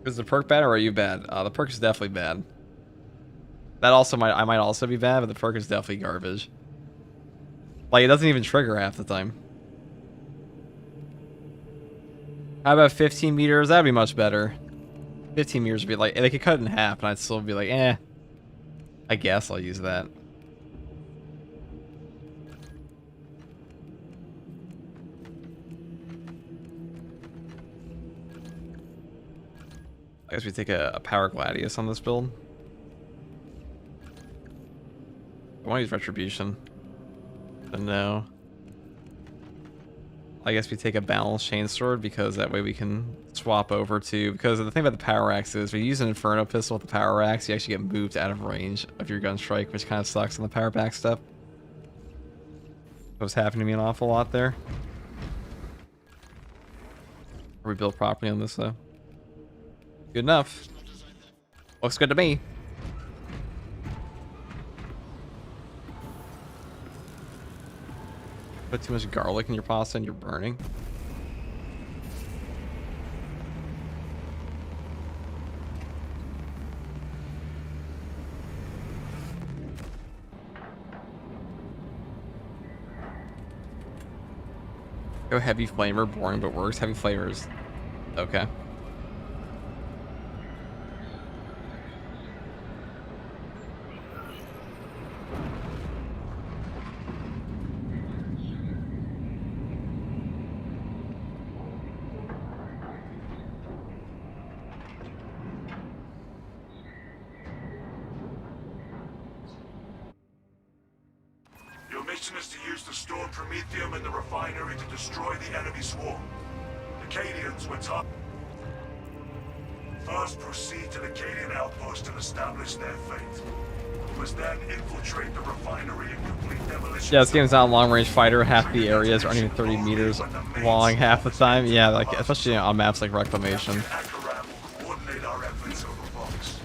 Is the perk bad or are you bad? The perk is definitely bad. That also I might also be bad, but the perk is definitely garbage. Like, it doesn't even trigger half the time. How about 15 meters? That'd be much better. 15 meters would be like, they could cut it in half and I'd still be like, eh. I guess I'll use that. I guess we take a Power Gladius on this build. I want to use Retribution. But no. I guess we take a Balanced Chainsword because that way we can swap over to... Because the thing about the Power Axe is, when you use an Inferno Pistol with the Power Axe, you actually get moved out of range of your gun strike, which kind of sucks on the Power Back stuff. That was happening to me an awful lot there. We built properly on this, though. Good enough. Looks good to me. Put too much garlic in your pasta and you're burning. Go heavy flamer, boring but works. Heavy flavors. Okay.
mission is to use the stored promethium in the refinery to destroy the enemy swarm. The Cadians were top. First, proceed to the Cadian outpost and establish their fate. We must then infiltrate the refinery and complete demolition.
Yeah, this game's not a long-range fighter. Half the areas aren't even 30 meters long half the time. Yeah, like especially on maps like Reclamation.
Akaram will coordinate our efforts over Vox.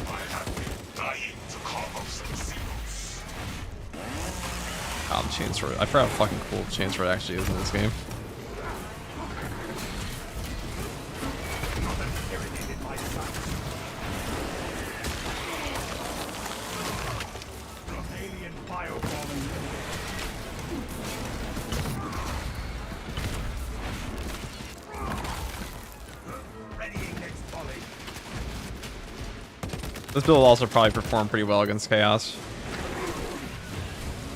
I have been dying to carve up some seals.
Oh, the chain sword. I forgot how fucking cool the chain sword actually is in this game. This build will also probably perform pretty well against Chaos.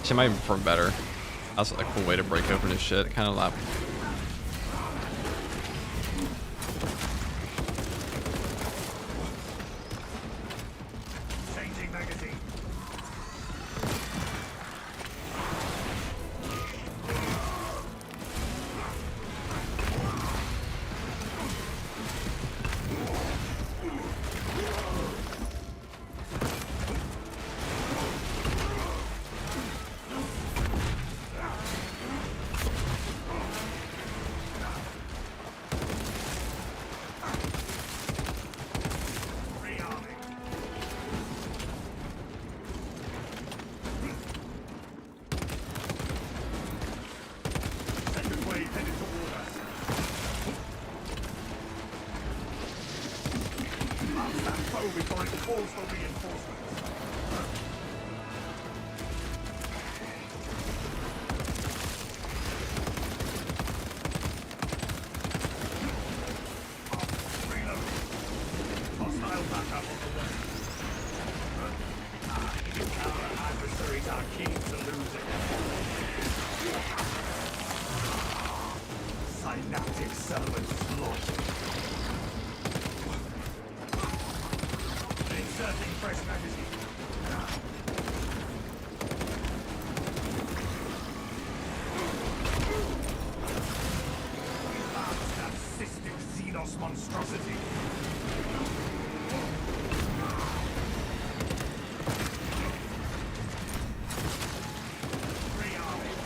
She might even perform better. That's a cool way to break open his shit. Kind of like.
Changing magazine. Before it calls for reinforcements. Reload. Hostile backup on the way. Our adversaries are keen to losing. Synaptic servants slaughtered. Inserting fresh magazine. That cystic Xenos monstrosity. Rearming.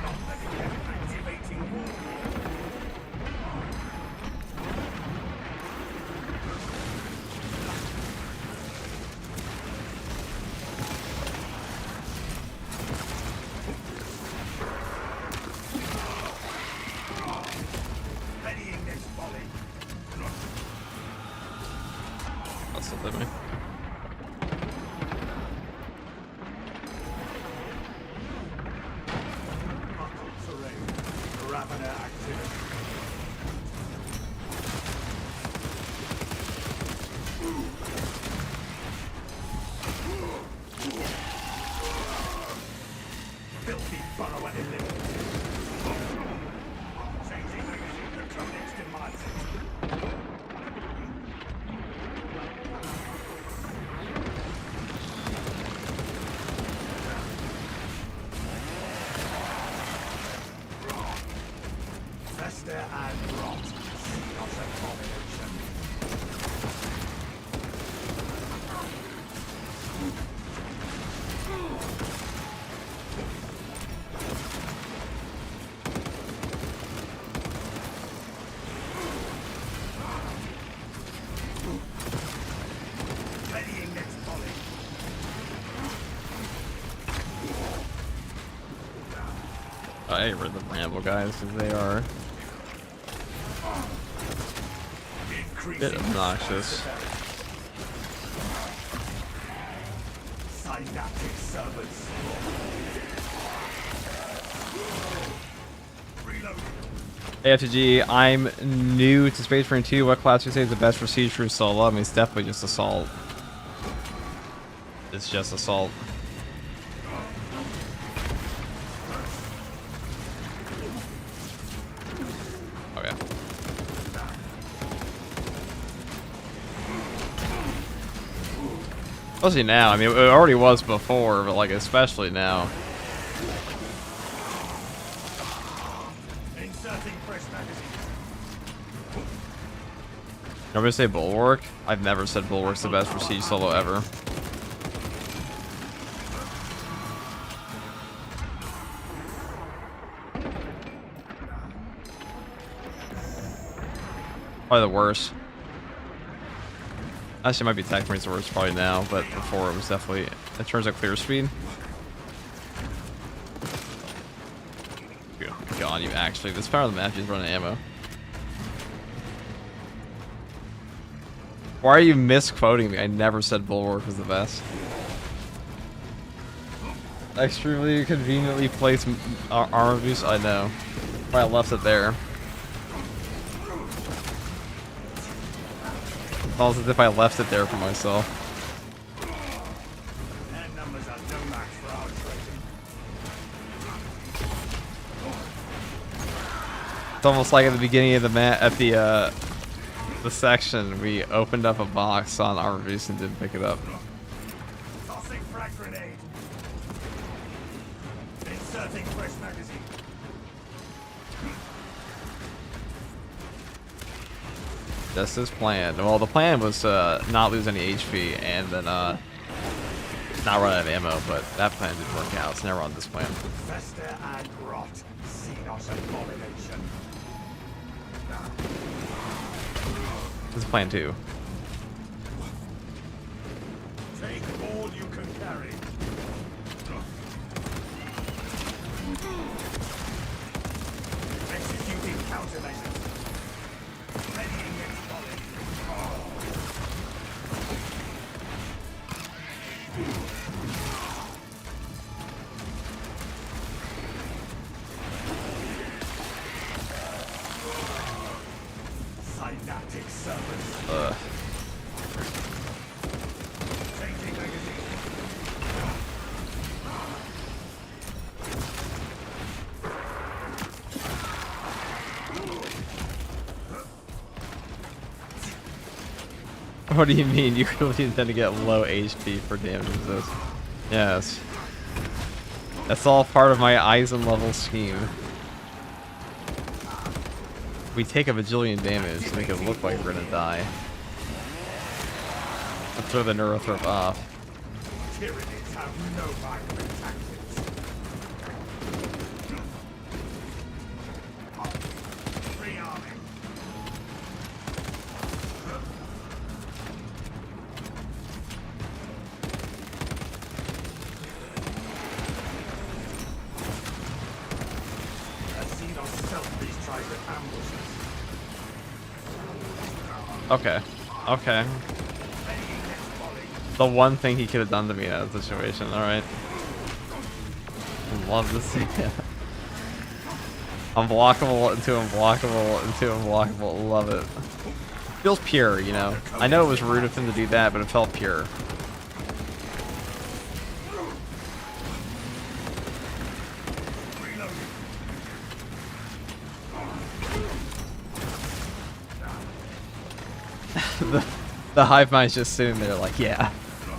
Not letting them activating war.
That's the limit.
Filthy burrow and limit. Changing magazine, the codex demands it. Fester and rot. Not abomination. Readying next volley.
I hate the Rambo guys because they are a bit obnoxious.
Synaptic servants. Reloading.
Hey FTG, I'm new to Space Marine 2. What class would you say is the best for Siege Crew solo? I mean, it's definitely just Assault. It's just Assault. Okay. Especially now. I mean, it already was before, but like especially now.
Inserting fresh magazine.
Nobody say Bulwark? I've never said Bulwark's the best for Siege Solo ever. Probably the worst. Actually, it might be Tech Marine's the worst probably now, but before it was definitely, in terms of clear speed. Oh God, you actually, this part of the map is running ammo. Why are you misquoting me? I never said Bulwark was the best. Extremely conveniently placed armor boost. I know. Why I left it there. It's almost as if I left it there for myself.
Their numbers are no match for our trading.
It's almost like at the beginning of the the section, we opened up a box on armor boost and didn't pick it up.
Tossing frag grenade. Inserting fresh magazine.
Just as planned. Well, the plan was to not lose any HP and then not run out of ammo, but that plan didn't work out, so now we're on this plan.
Fester and rot. Xenos abomination.
This is plan 2.
Take all you can carry. Executing countermeasures. Readying next volley. Synaptic servers. Changing magazine.
What do you mean? You really intend to get low HP for damage resist? Yes. That's all part of my Eisen level scheme. We take a bajillion damage to make it look like we're gonna die. Let's throw the neurothrope off.
Tyranids have no violent tactics. Rearming. A Xenos self-beast tries to ambush us.
Okay. Okay.
Readying next volley.
The one thing he could have done to me in that situation, alright. Love to see it. Unblockable into unblockable into unblockable. Love it. Feels pure, you know. I know it was rude of him to do that, but it felt pure.
Reloading.
The hive mind's just sitting there like, yeah.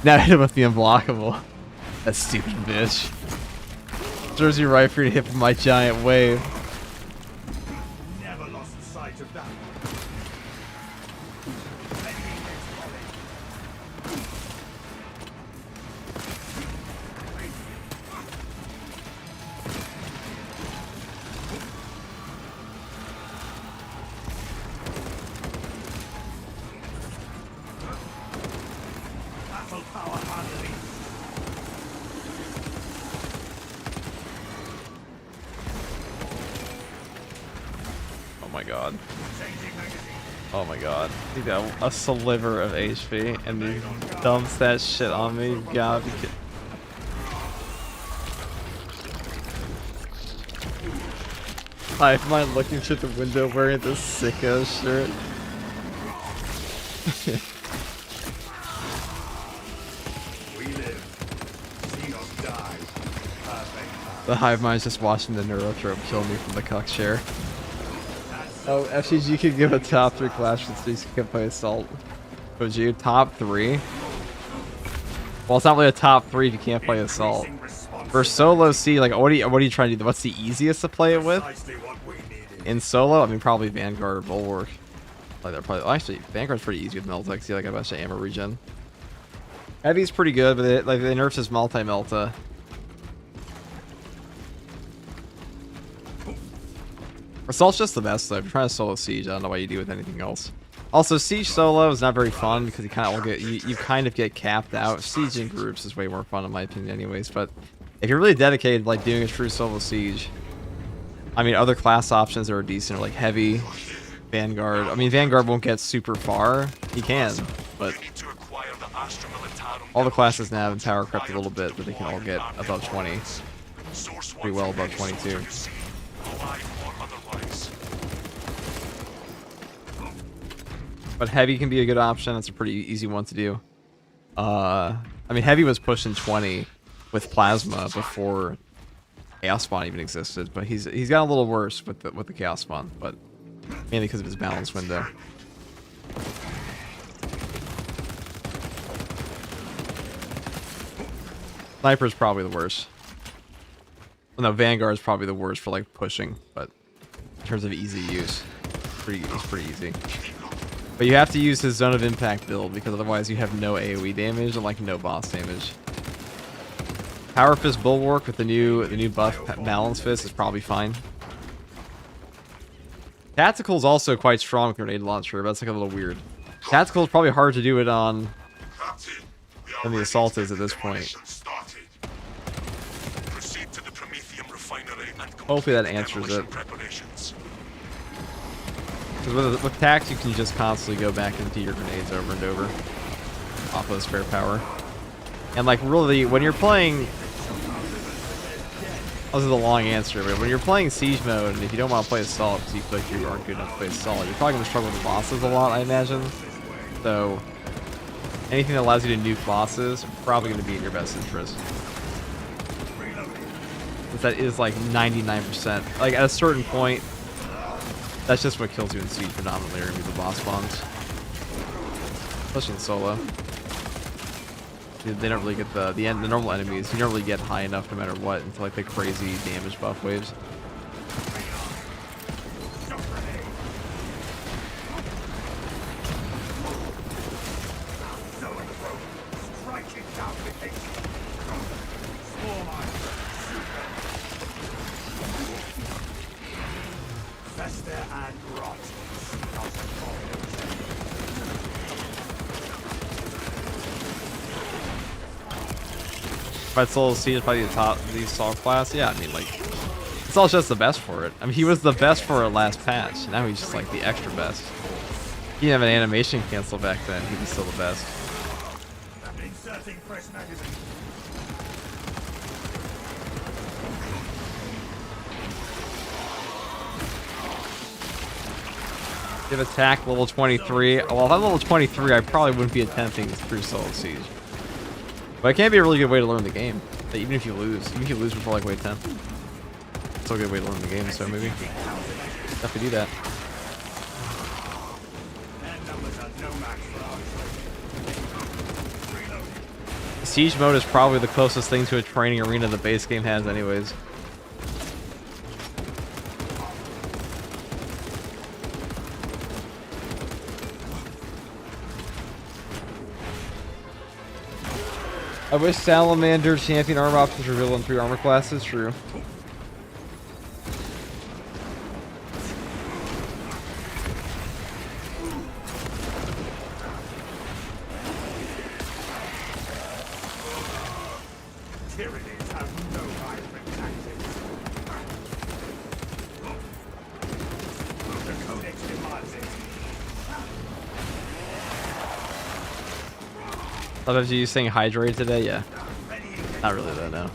Now hit him with the unblockable. That stupid bitch. Jersey right for you to hit with my giant wave.
Never lost sight of that. Readying next volley. Battle power unleashed.
Oh my god.
Changing magazine.
Oh my god. He got a sliver of HP and he dumps that shit on me. You gotta be kidding. Hive mind looking through the window wearing this sicko shirt.
We live. Xenos die. Perfect.
The hive mind's just watching the neurothrope kill me from the cuck chair. Oh, FCG could give a top 3 clash with these can play assault. Would you top 3? Well, it's not really a top 3 if you can't play Assault. For solo Siege, like, what are you trying to do? What's the easiest to play it with? In solo, I mean, probably Vanguard or Bulwark. Like, they're probably, well, actually, Vanguard's pretty easy with Melta. See, like a bunch of ammo regen. Heavy's pretty good, but it, like, they nerfed his multi-Melta. Assault's just the best, though. If you're trying to solo Siege, I don't know why you do with anything else. Also, Siege solo is not very fun because you kind of get you kind of get capped out. Siege in groups is way more fun in my opinion, anyways. But if you're really dedicated, like doing a true solo Siege, I mean, other class options that are decent are like Heavy, Vanguard. I mean, Vanguard won't get super far. He can, but all the classes now have power crept a little bit, but they can all get above 20. Pretty well above 22. But Heavy can be a good option. It's a pretty easy one to do. I mean, Heavy was pushing 20 with Plasma before Chaos Spawn even existed, but he's got a little worse with the Chaos Spawn, but mainly because of his balance window. Sniper's probably the worst. Well, no, Vanguard's probably the worst for like pushing, but in terms of easy use, it's pretty easy. But you have to use his Zone of Impact build because otherwise you have no AoE damage and like no boss damage. Power Fist Bulwark with the new buff Balance Fist is probably fine. Tactical is also quite strong with Grenade Launcher, but that's like a little weird. Tactical is probably hard to do it on than the Assault is at this point. Hopefully that answers it. Because with Tax, you can just constantly go back into your grenades over and over off of spare power. And like really, when you're playing, this is a long answer, but when you're playing Siege mode, and if you don't want to play Assault because you feel like you aren't good enough to play Assault, you're probably going to struggle with bosses a lot, I imagine. So anything that allows you to nuke bosses, probably going to be in your best interest. But that is like 99%. Like at a certain point, that's just what kills you in Siege predominantly, are going to be the boss spawns. Especially in solo. They don't really get the normal enemies. You don't really get high enough no matter what until like the crazy damage buff waves. If I'd solo Siege by the top of the Assault class, yeah, I mean, like, Assault's just the best for it. I mean, he was the best for it last patch. Now he's just like the extra best. He didn't have an animation cancel back then. He was still the best. Give attack level 23. Well, if I'm level 23, I probably wouldn't be attempting through solo Siege. But it can be a really good way to learn the game. Even if you lose before like wave 10. It's still a good way to learn the game, so maybe have to do that. Siege mode is probably the closest thing to a training arena the base game has anyways. I wish Salamander champion armor options were revealed in 3 armor classes. True. Sometimes you saying hydrate today? Yeah. Not really though, no.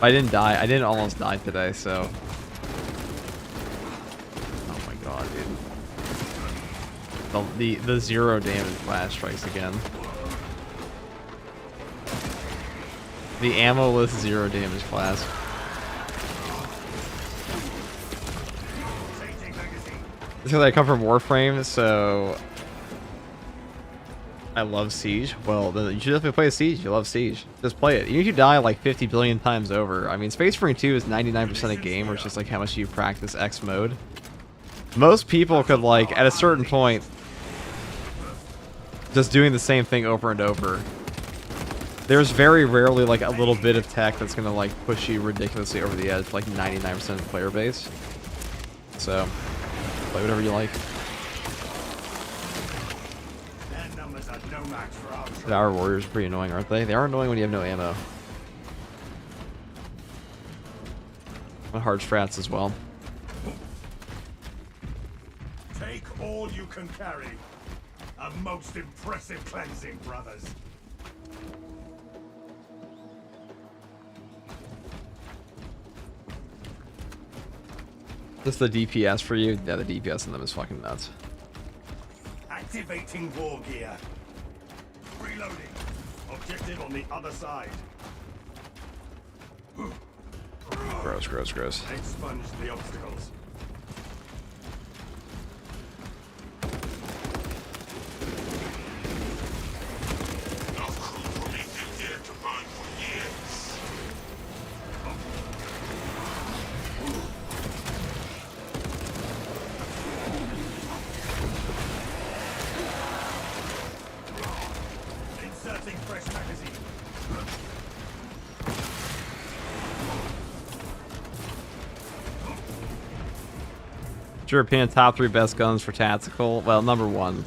I didn't die. I didn't almost die today, so. Oh my god, dude. The 0 damage flash strikes again. The ammo-less 0 damage class. It's because I come from Warframe, so I love Siege. Well, then you should definitely play Siege. You love Siege. Just play it. Even if you die like 50 billion times over. I mean, Space Marine 2 is 99% a game, or it's just like how much you practice X mode. Most people could, like, at a certain point, just doing the same thing over and over. There's very rarely, like, a little bit of tech that's gonna, like, push you ridiculously over the edge for, like, 99% of the player base. So, play whatever you like. Our warriors are pretty annoying, aren't they? They are annoying when you have no ammo. And hard strats as well.
Take all you can carry. A most impressive cleansing, brothers.
Just the DPS for you? Yeah, the DPS in them is fucking nuts.
Activating war gear. Reloading. Objective on the other side.
Gross, gross, gross.
Expunge the obstacles. Inserting fresh magazine.
What's your opinion, top 3 best guns for tactical? Well, number 1,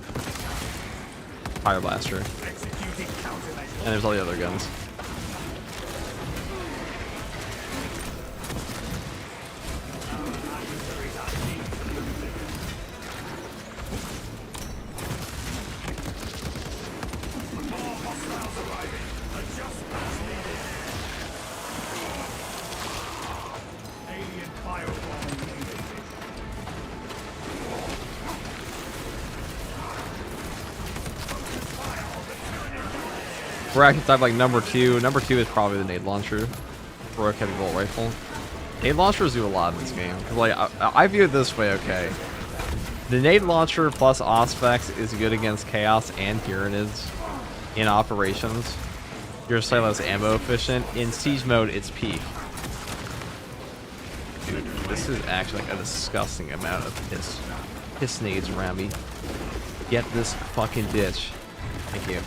Fire Blaster.
Executing countermeasures.
And there's all the other guns. We're actually type like number 2. Number 2 is probably the nade launcher for a heavy bolt rifle. Nade launchers do a lot in this game. 'Cause, like, I view it this way, okay. The nade launcher plus Auspex is good against Chaos and Tyranids in operations. You're slightly less ammo efficient. In siege mode, it's peak. Dude, this is actually like a disgusting amount of piss nades around me. Get this fucking ditch. Thank you.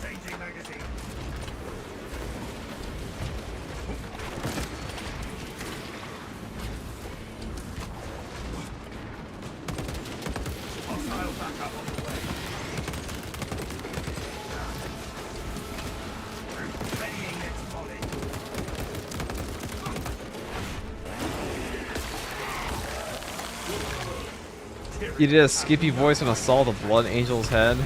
Changing magazine. Hostile backup on the way. Readying next volley.
You did a skippy voice on Assault of Blood Angel's head.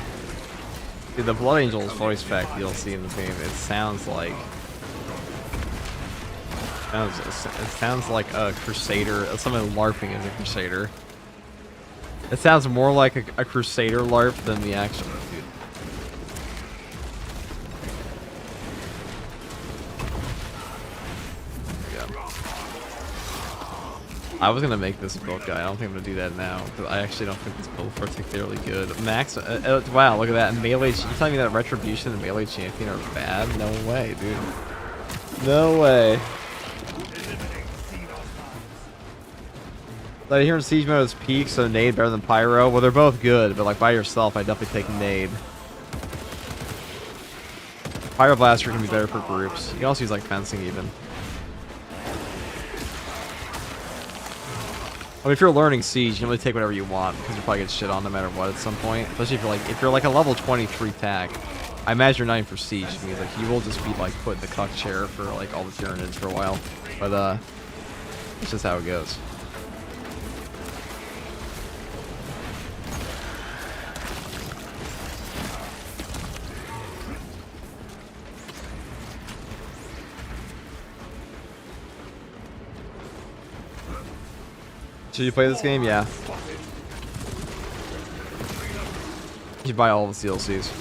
Dude, the Blood Angel's voice fact you'll see in the game, it sounds like it sounds like a Crusader, someone LARPing as a Crusader. It sounds more like a Crusader LARP than the actual dude. I was gonna make this build guy. I don't think I'm gonna do that now because I actually don't think this build is particularly good. Max, wow, look at that melee. You telling me that Retribution and melee champion are bad? No way, dude. No way. Like here in siege mode is peak, so nade better than pyro. Well, they're both good, but like by yourself, I definitely take nade. Pyro blaster can be better for groups. You can also use like fencing even. I mean, if you're learning siege, you can really take whatever you want because you probably get shit on no matter what at some point. Especially if you're like a level 23 tag. I imagine you're not even for siege. It means like you will just be like put in the cuck chair for like all the Tyranids for a while. But it's just how it goes. Should you play this game? Yeah. You should buy all the DLCs.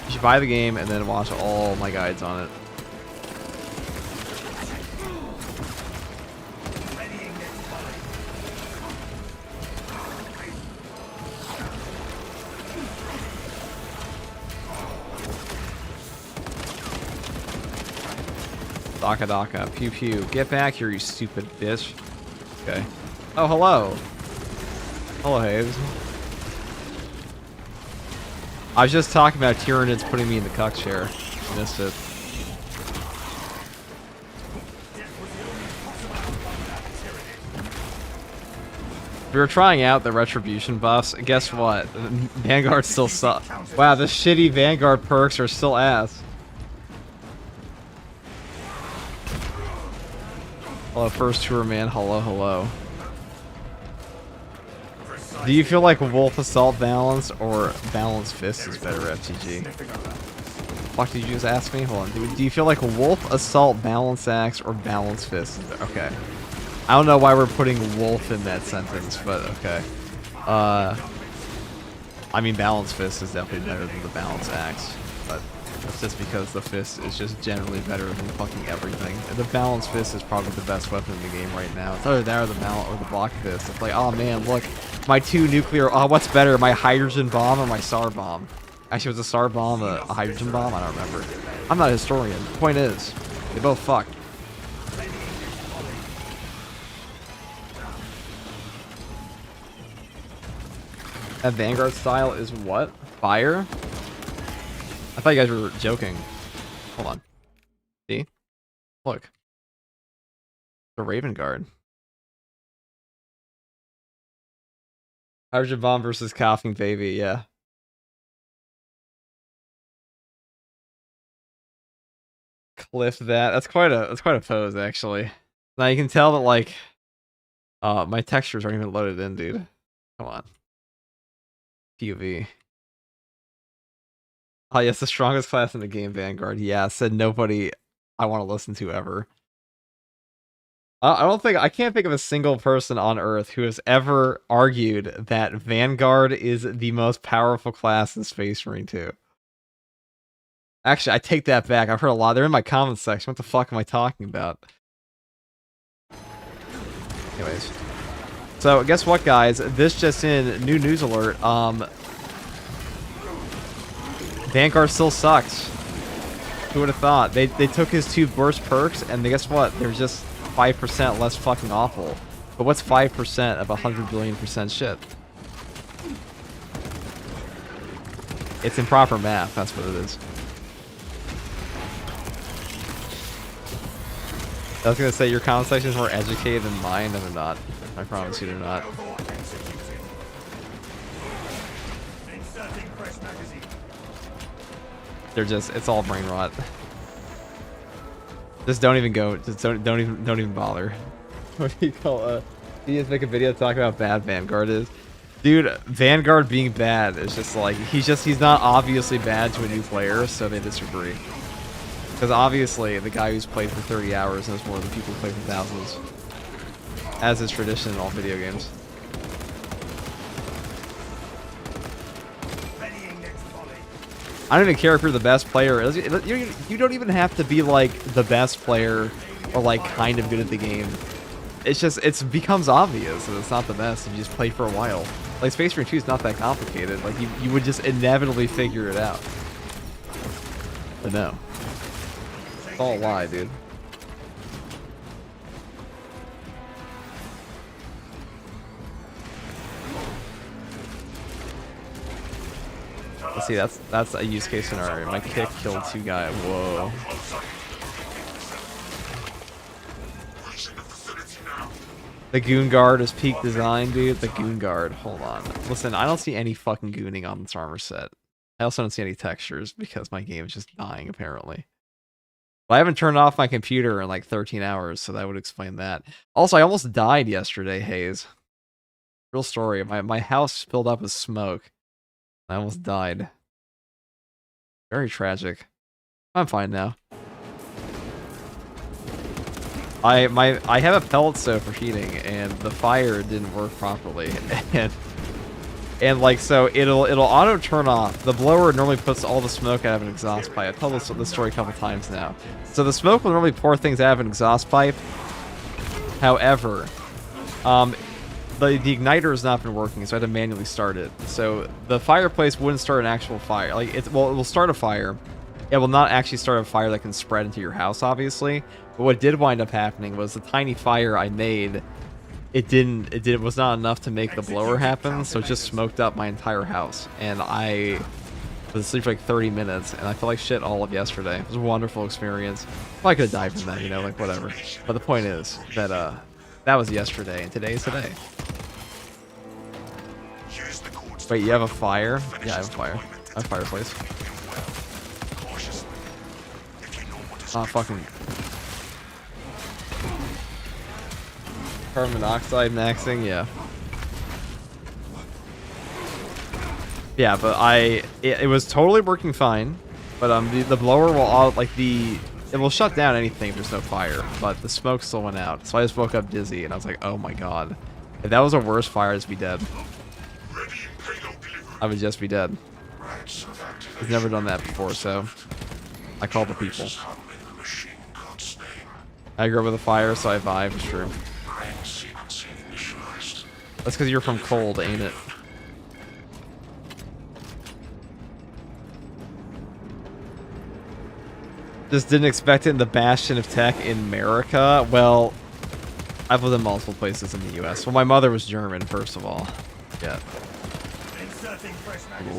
You should buy the game and then watch all my guides on it. Daka Daka, pew pew. Get back here, you stupid bitch. Okay. Oh, hello. Hello, Haves. I was just talking about Tyranids putting me in the cuck chair. Missed it. We were trying out the Retribution buffs. Guess what? Vanguard still sucks. Wow, the shitty Vanguard perks are still ass. Hello, first tour man. Hello, hello. Do you feel like Wolf Assault Balance or Balance Fist is better, FTG? What did you just ask me? Hold on. Do you feel like Wolf Assault Balance Axe or Balance Fist? Okay. I don't know why we're putting Wolf in that sentence, but okay. I mean, Balance Fist is definitely better than the Balance Axe, but that's just because the Fist is just generally better than fucking everything. And the Balance Fist is probably the best weapon in the game right now. It's either that or the Block Fist. It's like, oh man, look, my two nuclear. Oh, what's better, my hydrogen bomb or my SAR bomb? Actually, was a SAR bomb a hydrogen bomb? I don't remember. I'm not a historian. The point is, they both fuck. That Vanguard style is what? Fire? I thought you guys were joking. Hold on. See? Look. The Raven Guard. Hydrogen Bomb versus Coughing Baby, yeah. Cliff that. That's quite a pose, actually. Now you can tell that, like, my textures aren't even loaded in, dude. Come on. POV. Oh yes, the strongest class in the game, Vanguard. Yeah, said nobody I want to listen to ever. I can't think of a single person on Earth who has ever argued that Vanguard is the most powerful class in Space Marine 2. Actually, I take that back. I've heard a lot. They're in my comments section. What the fuck am I talking about? Anyways. So, guess what, guys? This just in, new news alert. Vanguard still sucks. Who would have thought? They took his two burst perks, and guess what? They're just 5% less fucking awful. But what's 5% of 100 billion% shit? It's improper math, that's what it is. I was gonna say, your comment section is more educated than mine, and they're not. I promise you they're not. They're just, it's all brain rot. Just don't even go, just don't even bother. What do you call you just make a video talking about how bad Vanguard is? Dude, Vanguard being bad is just like, he's not obviously bad to a new player, so they disagree. Because obviously, the guy who's played for 30 hours knows more than people who play for thousands. As is tradition in all video games. I don't even care if you're the best player. You don't even have to be like the best player or like kind of good at the game. It's just, it becomes obvious that it's not the best if you just play for a while. Like Space Marine 2 is not that complicated. Like you would just inevitably figure it out. But no. It's all a lie, dude. Let's see, that's a use case scenario. My kick killed two guys. Whoa. The Goon Guard is peak design, dude. The Goon Guard. Hold on. Listen, I don't see any fucking gooning on this armor set. I also don't see any textures because my game is just dying, apparently. But I haven't turned off my computer in like 13 hours, so that would explain that. Also, I almost died yesterday, Hayes. Real story. My house filled up with smoke. I almost died. Very tragic. I'm fine now. I have a pellet stove for heating, and the fire didn't work properly, and And like, so it'll auto turn off. The blower normally puts all the smoke out of an exhaust pipe. I've told this story a couple times now. So the smoke will normally pour things out of an exhaust pipe. However, the igniter has not been working, so I had to manually start it. So the fireplace wouldn't start an actual fire. Like it will start a fire. It will not actually start a fire that can spread into your house, obviously. But what did wind up happening was the tiny fire I made. It was not enough to make the blower happen, so it just smoked up my entire house. And I was asleep for like 30 minutes, and I felt like shit all of yesterday. It was a wonderful experience. Well, I could have died from that, you know, like whatever. But the point is that that was yesterday, and today is today. Wait, you have a fire? Yeah, I have a fire. I have a fireplace. Oh, fucking... Carbon monoxide maxing, yeah. Yeah, but it was totally working fine. But the blower will it will shut down anything if there's no fire. But the smoke still went out, so I just woke up dizzy and I was like, oh my god, if that was a worse fire, I'd just be dead. I would just be dead. I've never done that before, so I called the people. I grew up with a fire, so I vibe. It's true. That's because you're from cold, ain't it? Just didn't expect it in the bastion of tech in America. Well, I've lived in multiple places in the U.S. Well, my mother was German, first of all. Yeah.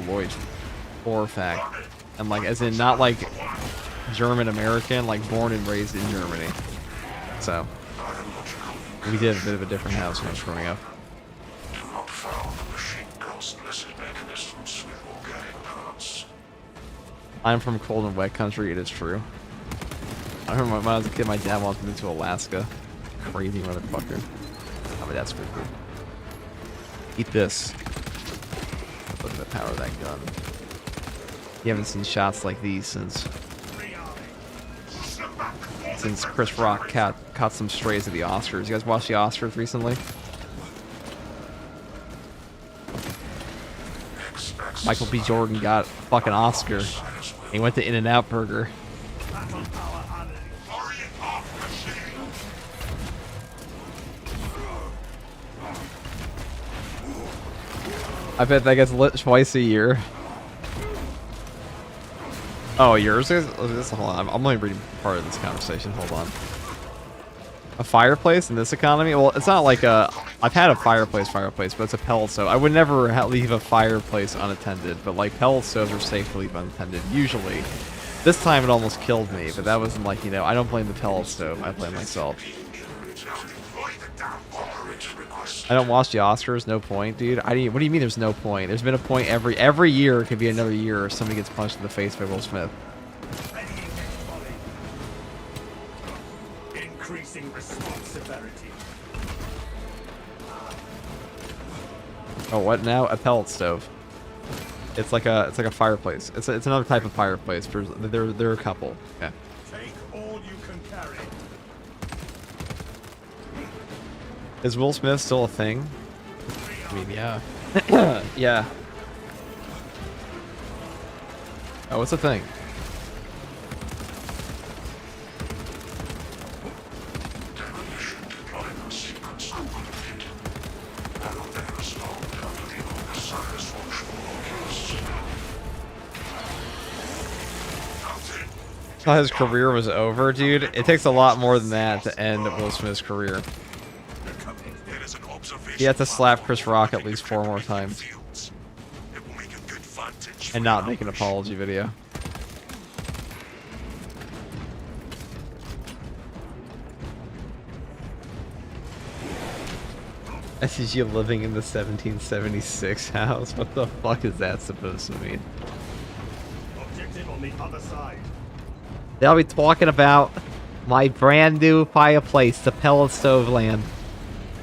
Lloyd. For fact. And like, as in not like German American, like born and raised in Germany. So, we did a bit of a different house when I was growing up. I'm from cold and wet country, it is true. I remember when I was a kid, my dad wanted to move to Alaska. Crazy motherfucker. Oh, my dad's pretty cool. Eat this. Look at the power of that gun. You haven't seen shots like these since Chris Rock caught some strays at the Oscars. You guys watch the Oscars recently? Michael B. Jordan got a fucking Oscar. He went to In-N-Out Burger. I bet that gets lit twice a year. Oh, yours is? Hold on, I'm only reading part of this conversation. Hold on. A fireplace in this economy? Well, it's not like a... I've had a fireplace, but it's a pellet stove. I would never leave a fireplace unattended, but like pellet stoves are safe to leave unattended, usually. This time it almost killed me, but that wasn't like, you know, I don't blame the pellet stove, I blame myself. I don't watch the Oscars, no point, dude. What do you mean there's no point? There's been a point every year. It could be another year or somebody gets punched in the face by Will Smith.
Increasing response severity.
Oh, what now? A pellet stove. It's like a fireplace. It's another type of fireplace. There are a couple. Yeah.
Take all you can carry.
Is Will Smith still a thing? I mean, yeah. Yeah. Oh, it's a thing. Thought his career was over, dude. It takes a lot more than that to end Will Smith's career. He had to slap Chris Rock at least 4 more times. And not make an apology video. I see you living in the 1776 house. What the fuck is that supposed to mean?
Objective on the other side.
They'll be talking about my brand new fireplace, the pellet stove land.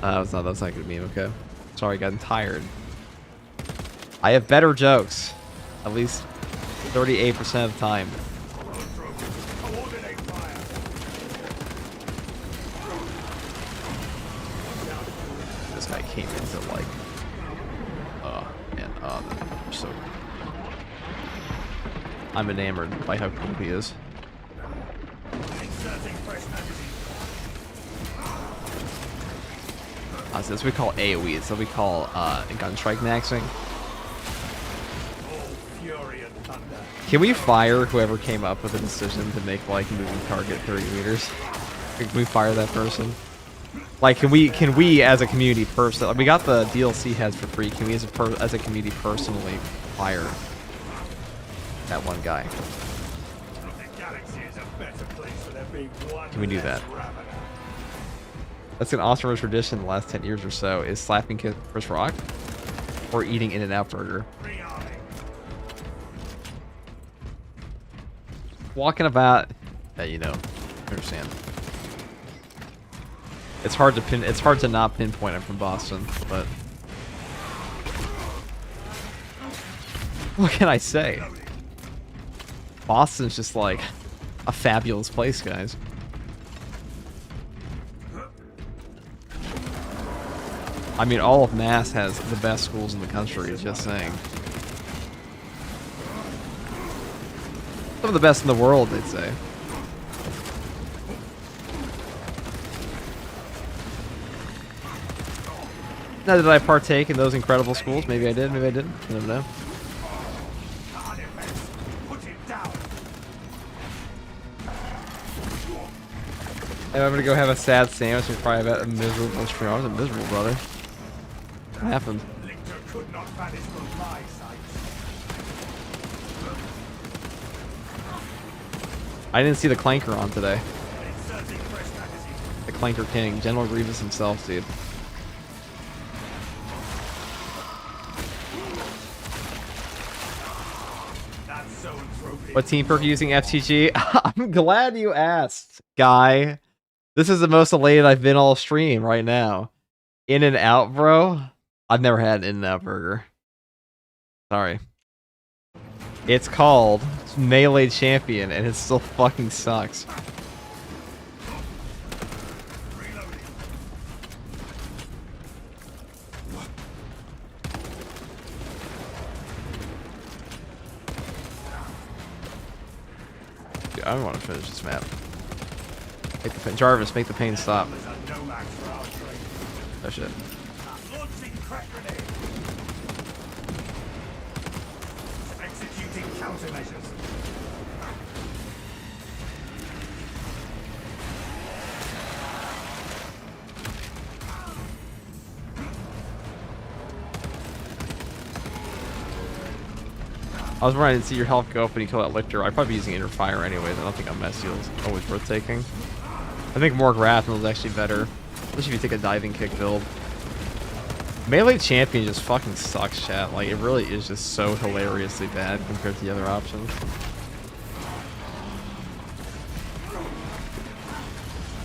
That's not a good meme, okay. Sorry, getting tired. I have better jokes. At least 38% of the time.
Coordinate fire.
This guy came into like... Oh, man. I'm enamored by how cool he is.
Inserting fresh magazine.
So this we call AoE. So we call gun strike maxing.
All fury and thunder.
Can we fire whoever came up with the decision to make like moving target 30 meters? Can we fire that person? Like, can we as a community person? Like, we got the DLC heads for free. Can we as a community personally fire that one guy?
The galaxy is a better place for there being one.
Can we do
less
that?
ravener.
That's an awesome tradition in the last 10 years or so. Is slapping Chris Rock or eating In-N-Out burger.
Rearming.
Walking about, yeah, you know, understand. It's hard to pin. It's hard to not pinpoint I'm from Boston, but what can I say? Boston's just like a fabulous place, guys. I mean, all of Mass has the best schools in the country. Just saying. Some of the best in the world, they'd say. Now, did I partake in those incredible schools? Maybe I did, maybe I didn't. I don't know.
Carnifex. Put it down.
And I'm gonna go have a sad sandwich and probably about a miserable stream. I was a miserable brother. What happened?
Lictor could not vanish from my sight.
I didn't see the Clanker on today.
Inserting fresh magazine.
The Clanker King. General Grievous himself, dude.
That's so appropriate.
What team perk are you using, FTG? I'm glad you asked, guy. This is the most elated I've been all stream right now. In-N-Out, bro? I've never had an In-N-Out burger. Sorry. It's called Melee Champion, and it still fucking sucks. Dude, I don't want to finish this map. Make the pain. Jarvis, make the pain stop.
There's a no-max for our train.
Oh shit.
Launching crack grenade. Executing countermeasures.
I was running to see your health go up when you kill that Lictor. I'd probably be using Inner Fire anyways. I don't think a Mess Seal is always worth taking. I think more Grapnel is actually better. Especially if you take a diving kick build. Melee Champion just fucking sucks, chat. Like, it really is just so hilariously bad compared to the other options.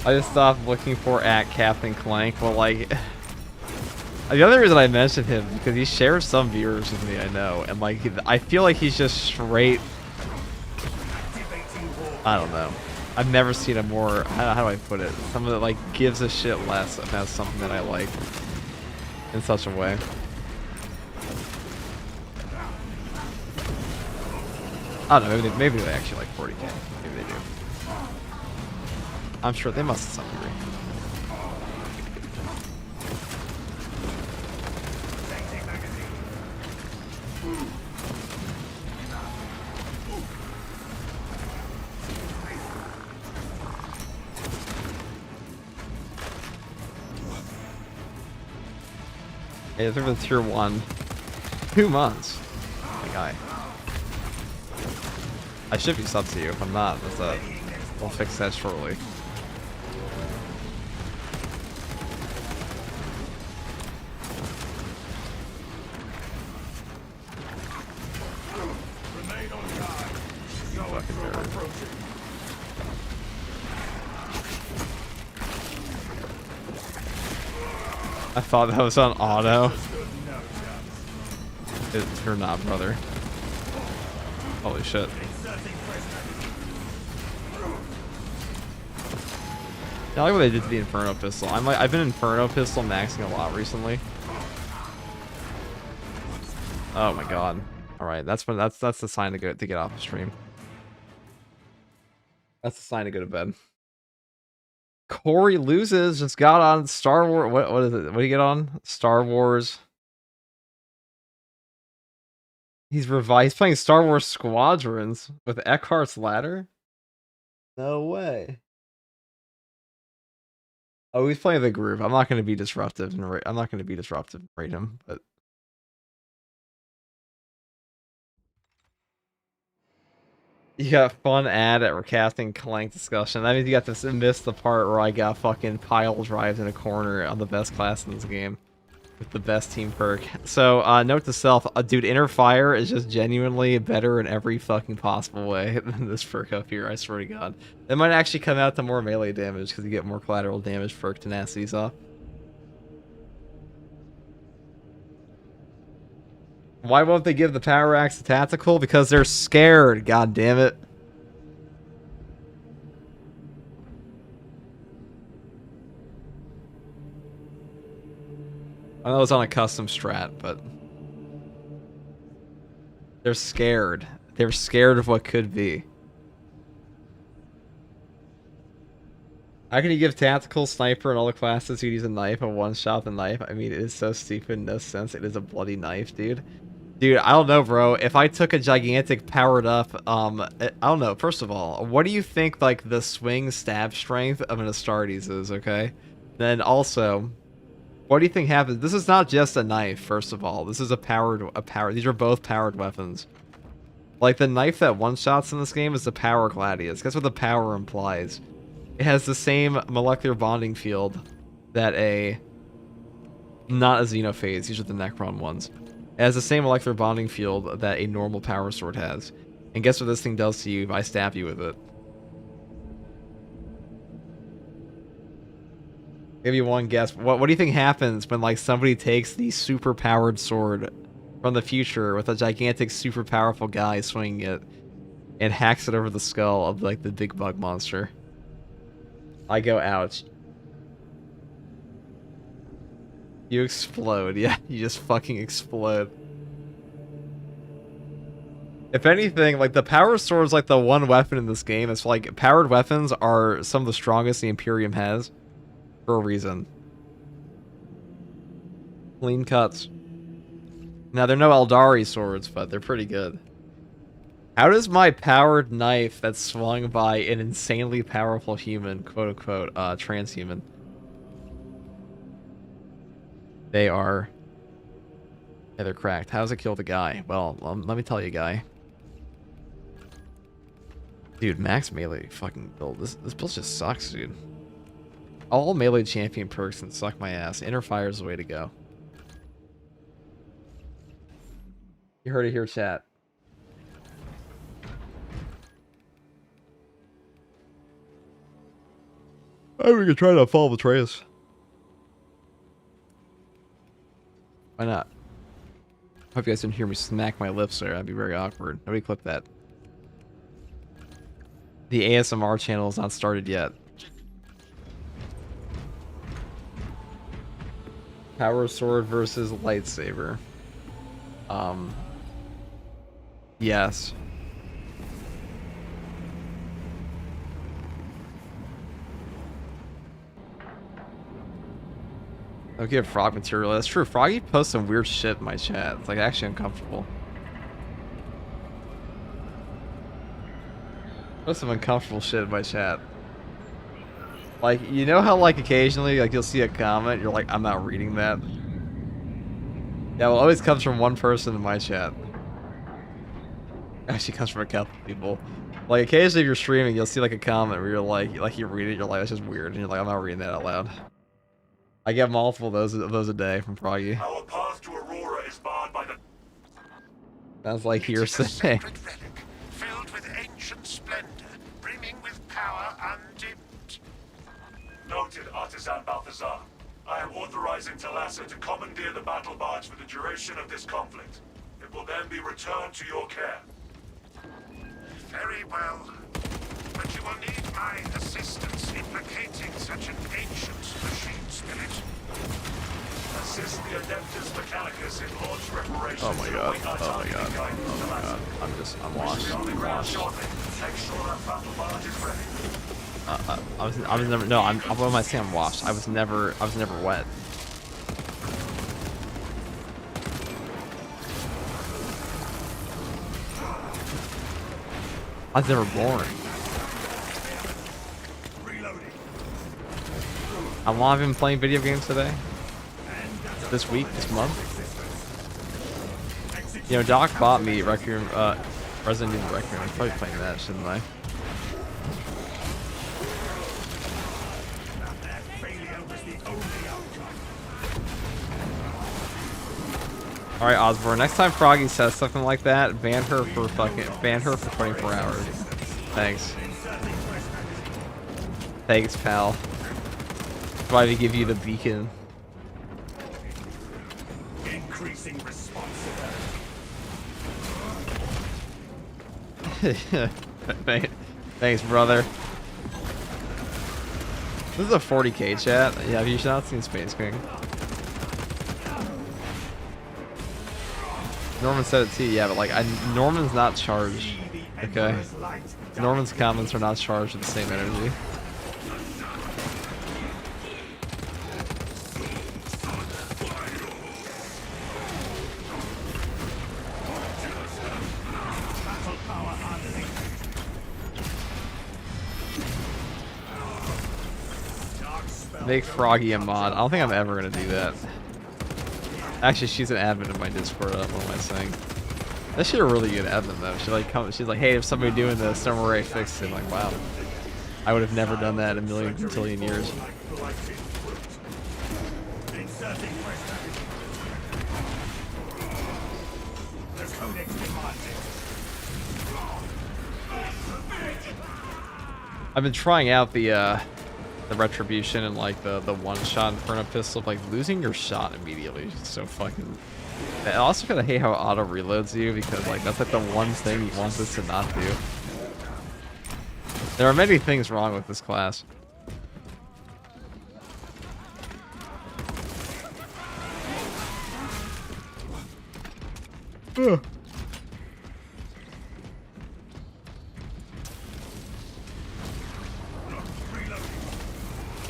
I just stopped looking for @Captain Clank. Well, like... The other reason I mentioned him because he shares some viewers with me, I know, and like I feel like he's just straight. I don't know. I've never seen a more how do I put it? Someone that like gives a shit less about something that I like in such a way. I don't know. Maybe they actually like 40k. Maybe they do. I'm sure they must to some degree. Yeah, they're the tier 1. 2 months. My guy. I should be sub to you if I'm not. We'll fix that shortly.
Remain on guard.
Fucking nerd.
Approaching.
I thought that was on auto. You're not, brother. Holy shit. I like what they did to the Inferno Pistol. I've been Inferno Pistol maxing a lot recently. Oh my god. All right, that's the sign to get off the stream. That's the sign to go to bed. Corey loses. Just got on Star Wars. What is it? What do you get on? Star Wars. He's revised. He's playing Star Wars Squadrons with Eckhart's Ladder. No way. Oh, he's playing the group. I'm not going to be disruptive and I'm not going to be disruptive and rate him, but you got fun ad at recasting Clank discussion. That means you got to miss the part where I got fucking pile drives in a corner on the best class in this game. With the best team perk. So, note to self, dude, Inner Fire is just genuinely better in every fucking possible way than this perk up here, I swear to god. It might actually come out to more melee damage, because you get more collateral damage perk tenacities off. Why won't they give the Power Axe to Tactical? Because they're scared, god damn it. I know it's on a custom strat, but they're scared. They're scared of what could be. How can you give Tactical, Sniper, and all the classes who use a knife a one-shot the knife? I mean, it is so stupid, no sense. It is a bloody knife, dude. Dude, I don't know, bro. If I took a gigantic powered up, I don't know. First of all, what do you think, like, the swing stab strength of an Astartes is, okay? Then also, what do you think happens? This is not just a knife, first of all. This is a powered. These are both powered weapons. Like, the knife that one-shots in this game is the Power Gladius. Guess what the power implies? It has the same molecular bonding field that not a Xenophase, these are the Necron ones. It has the same molecular bonding field that a normal power sword has. And guess what this thing does to you if I stab you with it? Give you one guess. What do you think happens when, like, somebody takes the super powered sword from the future with a gigantic super powerful guy swinging it and hacks it over the skull of, like, the big bug monster? I go, ouch. You explode. Yeah, you just fucking explode. If anything, like, the power sword is like the one weapon in this game. It's like, powered weapons are some of the strongest the Imperium has. For a reason. Clean cuts. Now, they're no Eldari swords, but they're pretty good. How does my powered knife that's swung by an insanely powerful human, quote-unquote, transhuman? They are... Yeah, they're cracked. How does it kill the guy? Well, let me tell you, guy. Dude, max melee fucking build. This build just sucks, dude. All melee champion perks can suck my ass. Inner Fire is the way to go. You heard it here, chat. Oh, we can try to follow the trace. Why not? Hope you guys didn't hear me smack my lips there. That'd be very awkward. Nobody clip that. The ASMR channel is not started yet. Power sword versus lightsaber. Yes. I'll give frog material. That's true. Froggy posts some weird shit in my chat. It's like actually uncomfortable. Post some uncomfortable shit in my chat. Like, you know how, like, occasionally, like, you'll see a comment, you're like, I'm not reading that? Yeah, well, it always comes from one person in my chat. Actually comes from a couple people. Like, occasionally if you're streaming, you'll see, like, a comment where you're like you read it, you're like, that's just weird, and you're like, I'm not reading that out loud. I get multiple of those a day from Froggy.
Our path to Aurora is barred by the...
Sounds like hearsay.
Sacred relic, filled with ancient splendor, brimming with power undimmed. Noted, Artisan Balthazar. I am authorizing Talassa to commandeer the battle barge for the duration of this conflict. It will then be returned to your care. Very well. But you will need my assistance in locating such an ancient machine spirit. Assist the Adeptus Mechanicus in launch preparation.
Oh my god. Oh my god. Oh my god. I'm washed. I'm washed. I was never, no, what am I saying? I'm washed. I was never wet. I was never born. How long have I been playing video games today? This week? This month? You know, Doc bought me Requiem, Resident Evil Requiem. I'm probably playing that, shouldn't I? Alright, Osborne, next time Froggy says something like that, ban her for 24 hours. Thanks. Thanks, pal. That's why we give you the beacon.
Increasing responsibility.
Thanks, brother. This is a 40k chat. Yeah, have you not seen Space King? Norman said it too, yeah, but like, Norman's not charged, okay? Norman's comments are not charged with the same energy. Make Froggy a mod. I don't think I'm ever gonna do that. Actually, she's an admin in my Discord. What am I saying? That shit a really good admin though. She's like, hey, if somebody doing this, don't worry, fix it. I'm like, wow. I would have never done that in a million years. I've been trying out the retribution and like the one-shot Inferno pistol, like losing your shot immediately is so fucking. I also kind of hate how it auto reloads you because like that's like the one thing you want this to not do. There are many things wrong with this class. Ugh.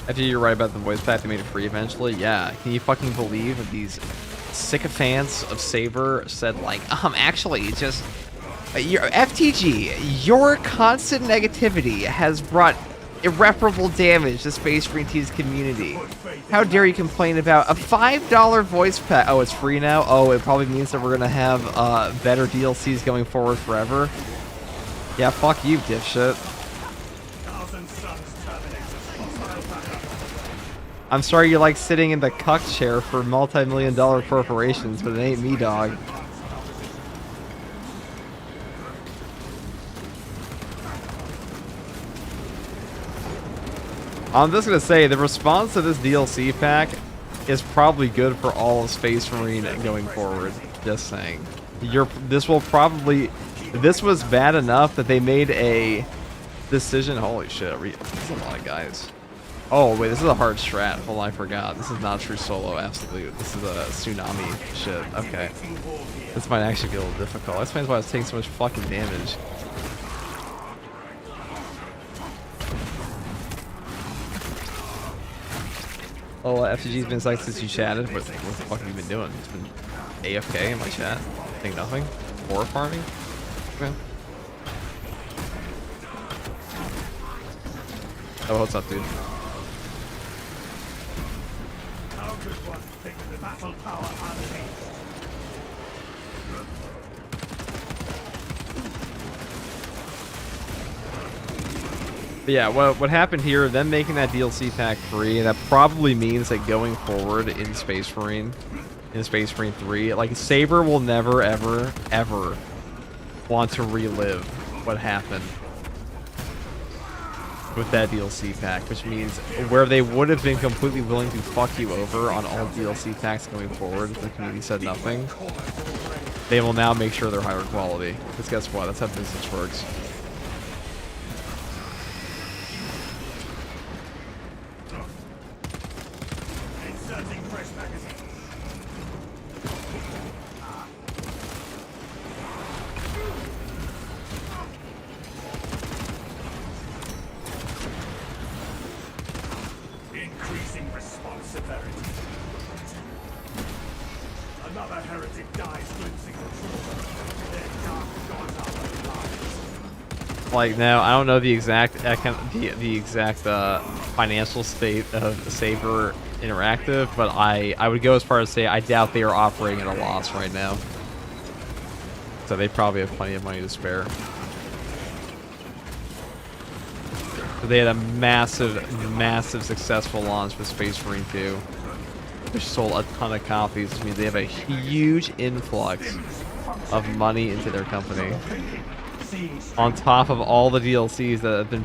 After you're right about the voice pack, they made it free eventually. Yeah, can you fucking believe that these sycophants of Saber said like, actually, just your FTG, your constant negativity has brought irreparable damage to Space Marine T's community. How dare you complain about a $5 voice pack? Oh, it's free now? Oh, it probably means that we're gonna have better DLCs going forward forever. Yeah, fuck you, dipshit. I'm sorry you like sitting in the cuck chair for multi-million-dollar corporations, but it ain't me, dog. I'm just gonna say, the response to this DLC pack is probably good for all of Space Marine going forward. Just saying. This was bad enough that they made a decision. Holy shit, this is a lot of guys. Oh, wait, this is a hard strat. Hold on, I forgot. This is not true solo, absolutely. This is a Tsunami shit. Okay. This might actually be a little difficult. That explains why I was taking so much fucking damage. Oh, FTG's been psyched since you chatted. What the fuck have you been doing? It's been AFK in my chat? Think nothing? Horror farming? Okay. Oh, what's up, dude? But yeah, what happened here, them making that DLC pack free, that probably means that going forward in Space Marine 3, like Saber will never, ever, ever want to relive what happened with that DLC pack, which means where they would have been completely willing to fuck you over on all DLC packs going forward if the community said nothing, they will now make sure they're higher quality. Because guess what? That's how business works. Like, now I don't know the exact the exact financial state of Saber Interactive, but I would go as far as say I doubt they are operating at a loss right now. So they probably have plenty of money to spare. They had a massive successful launch with Space Marine 2, which sold a ton of copies, which means they have a huge influx of money into their company. On top of all the DLCs that have been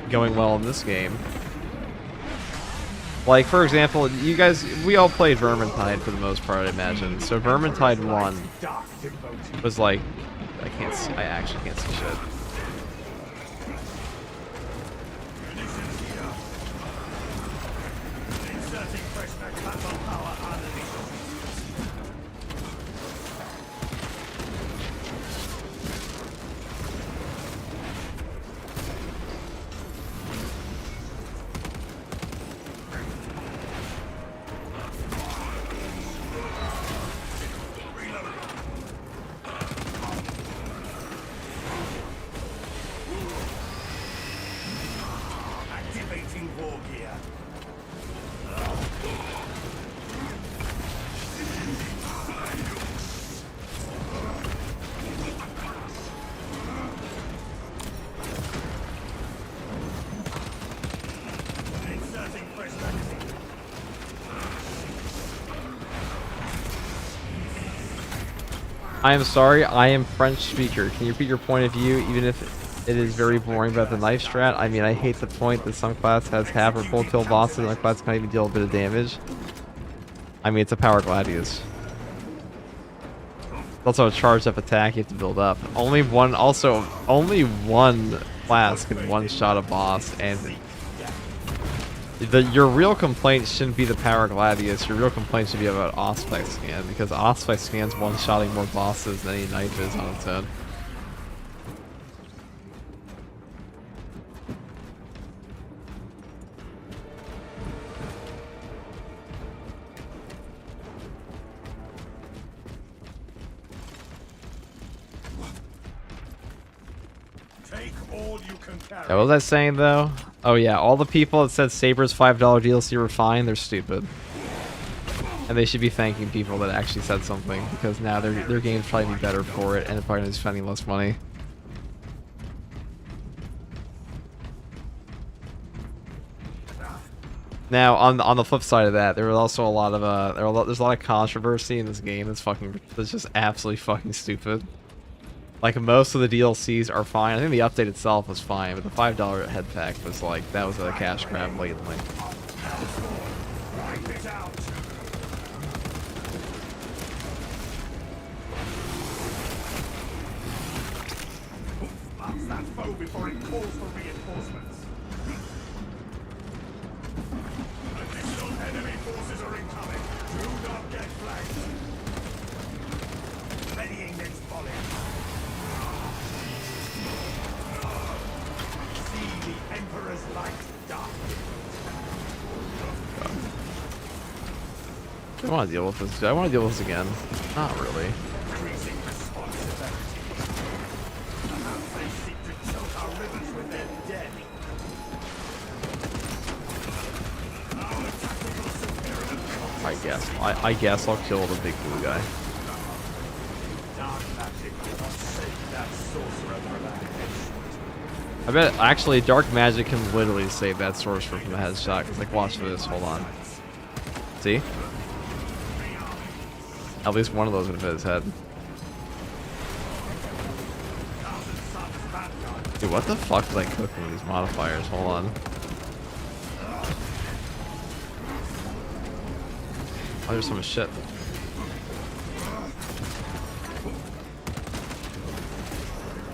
going well in this game. Like, for example, you guys, we all played Vermintide for the most part, I imagine. So Vermintide 1 was like, I actually can't see shit. I am sorry, I am French speaker. Can you repeat your point of view, even if it is very boring about the knife strat? I mean, I hate the point that some class has half or full kill bosses and other class can't even deal a bit of damage. I mean, it's a power gladius. It's also a charged up attack you have to build up. Only one class can one-shot a boss, and your real complaint shouldn't be the power gladius. Your real complaint should be about Auspex scan, because Auspex scan's one-shotting more bosses than any knife is on its own. Yeah, what was I saying though? Oh yeah, all the people that said Saber's $5 DLC were fine, they're stupid. And they should be thanking people that actually said something, because now their game's probably be better for it, and they're probably spending less money. Now, on the flip side of that, there was also a lot of there's a lot of controversy in this game that's just absolutely fucking stupid. Like, most of the DLCs are fine. I think the update itself was fine, but the $5 head pack was like, that was a cash grab blatantly.
Blast that foe before it calls for reinforcements. Additional enemy forces are incoming. Do not get flanked. Readying next volley. See the Emperor's light dark.
I want to deal with this. I want to deal with this again. Not really.
Increasing responsibility. Perhaps they seek to choke our rivers with their dead. Our tactical superior.
I guess I'll kill the big blue guy.
Dark magic will not save that sorcerer from a headshot.
I bet actually dark magic can literally save that sorcerer from a headshot. Cause like, watch this. Hold on. See? At least one of those would have hit his head. Dude, what the fuck was I cooking with these modifiers? Hold on. Oh, there's so much shit.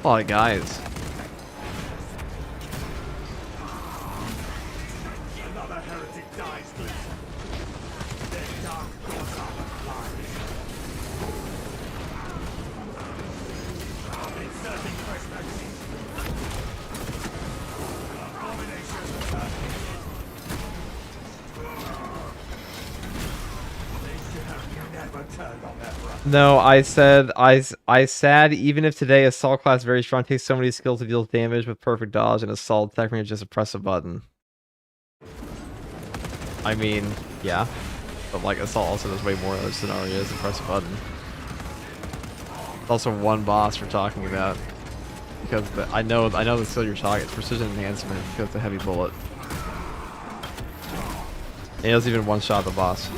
A lot of guys.
Another heretic dies, Gleason. Their dark gods are alive. Inserting fresh magazine. Abomination returning. They should have never turned on their brother.
No, I said even if today assault class very strong takes so many skills to deal damage with perfect dodge and assault technically just press a button. I mean, yeah, but like assault also does way more other scenarios than press a button. It's also one boss we're talking about because I know the skill you're talking. It's precision enhancement because it's a heavy bullet. It doesn't even one shot the boss.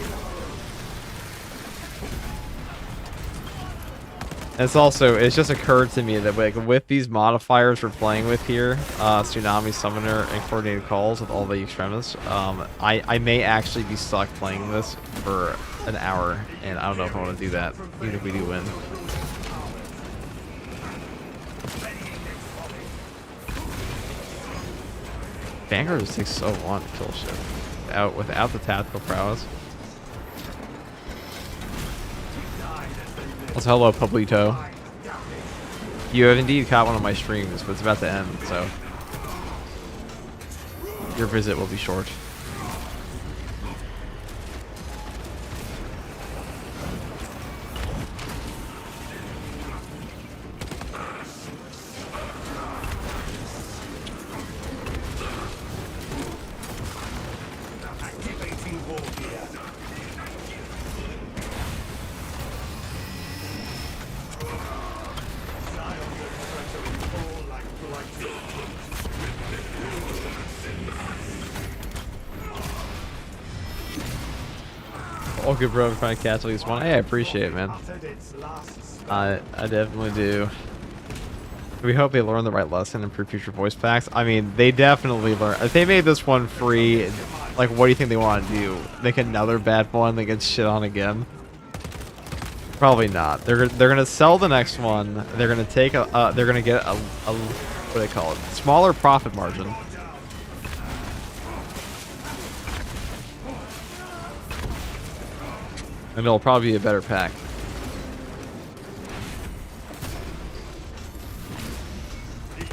And it's just occurred to me that like with these modifiers we're playing with here, Tsunami, Summoner, and Coordinated Calls with all the extremists, I may actually be stuck playing this for an hour, and I don't know if I want to do that, even if we do win. Vanguard just takes so long to kill shit. Without the tactical prowess. Also, hello, Pablito. You have indeed caught one of my streams, but it's about to end, so your visit will be short. All good, bro. I'm trying to catch at least one. Hey, I appreciate it, man. I definitely do. We hope they learn the right lesson and improve future voice packs. I mean, they definitely learn. If they made this one free, like, what do you think they want to do? Make another bad one that gets shit on again? Probably not. They're gonna sell the next one. They're gonna take they're gonna get a what do they call it? Smaller profit margin. And it'll probably be a better pack.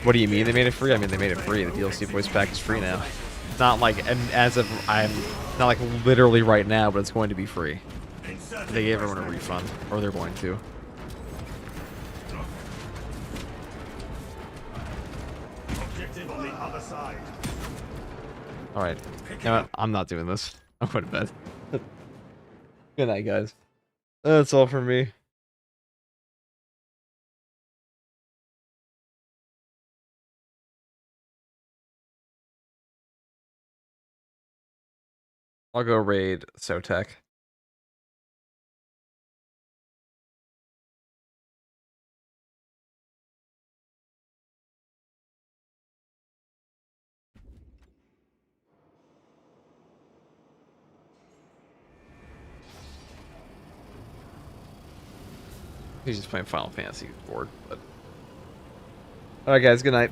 What do you mean they made it free? I mean, they made it free. The DLC voice pack is free now. It's not like, and as of, not like literally right now, but it's going to be free. They gave everyone a refund, or they're going to.
Objective on the other side.
Alright. You know what? I'm not doing this. I'm going to bed. Good night, guys. That's all for me. I'll go raid Sotek. He's just playing Final Fantasy board, but alright guys, good night.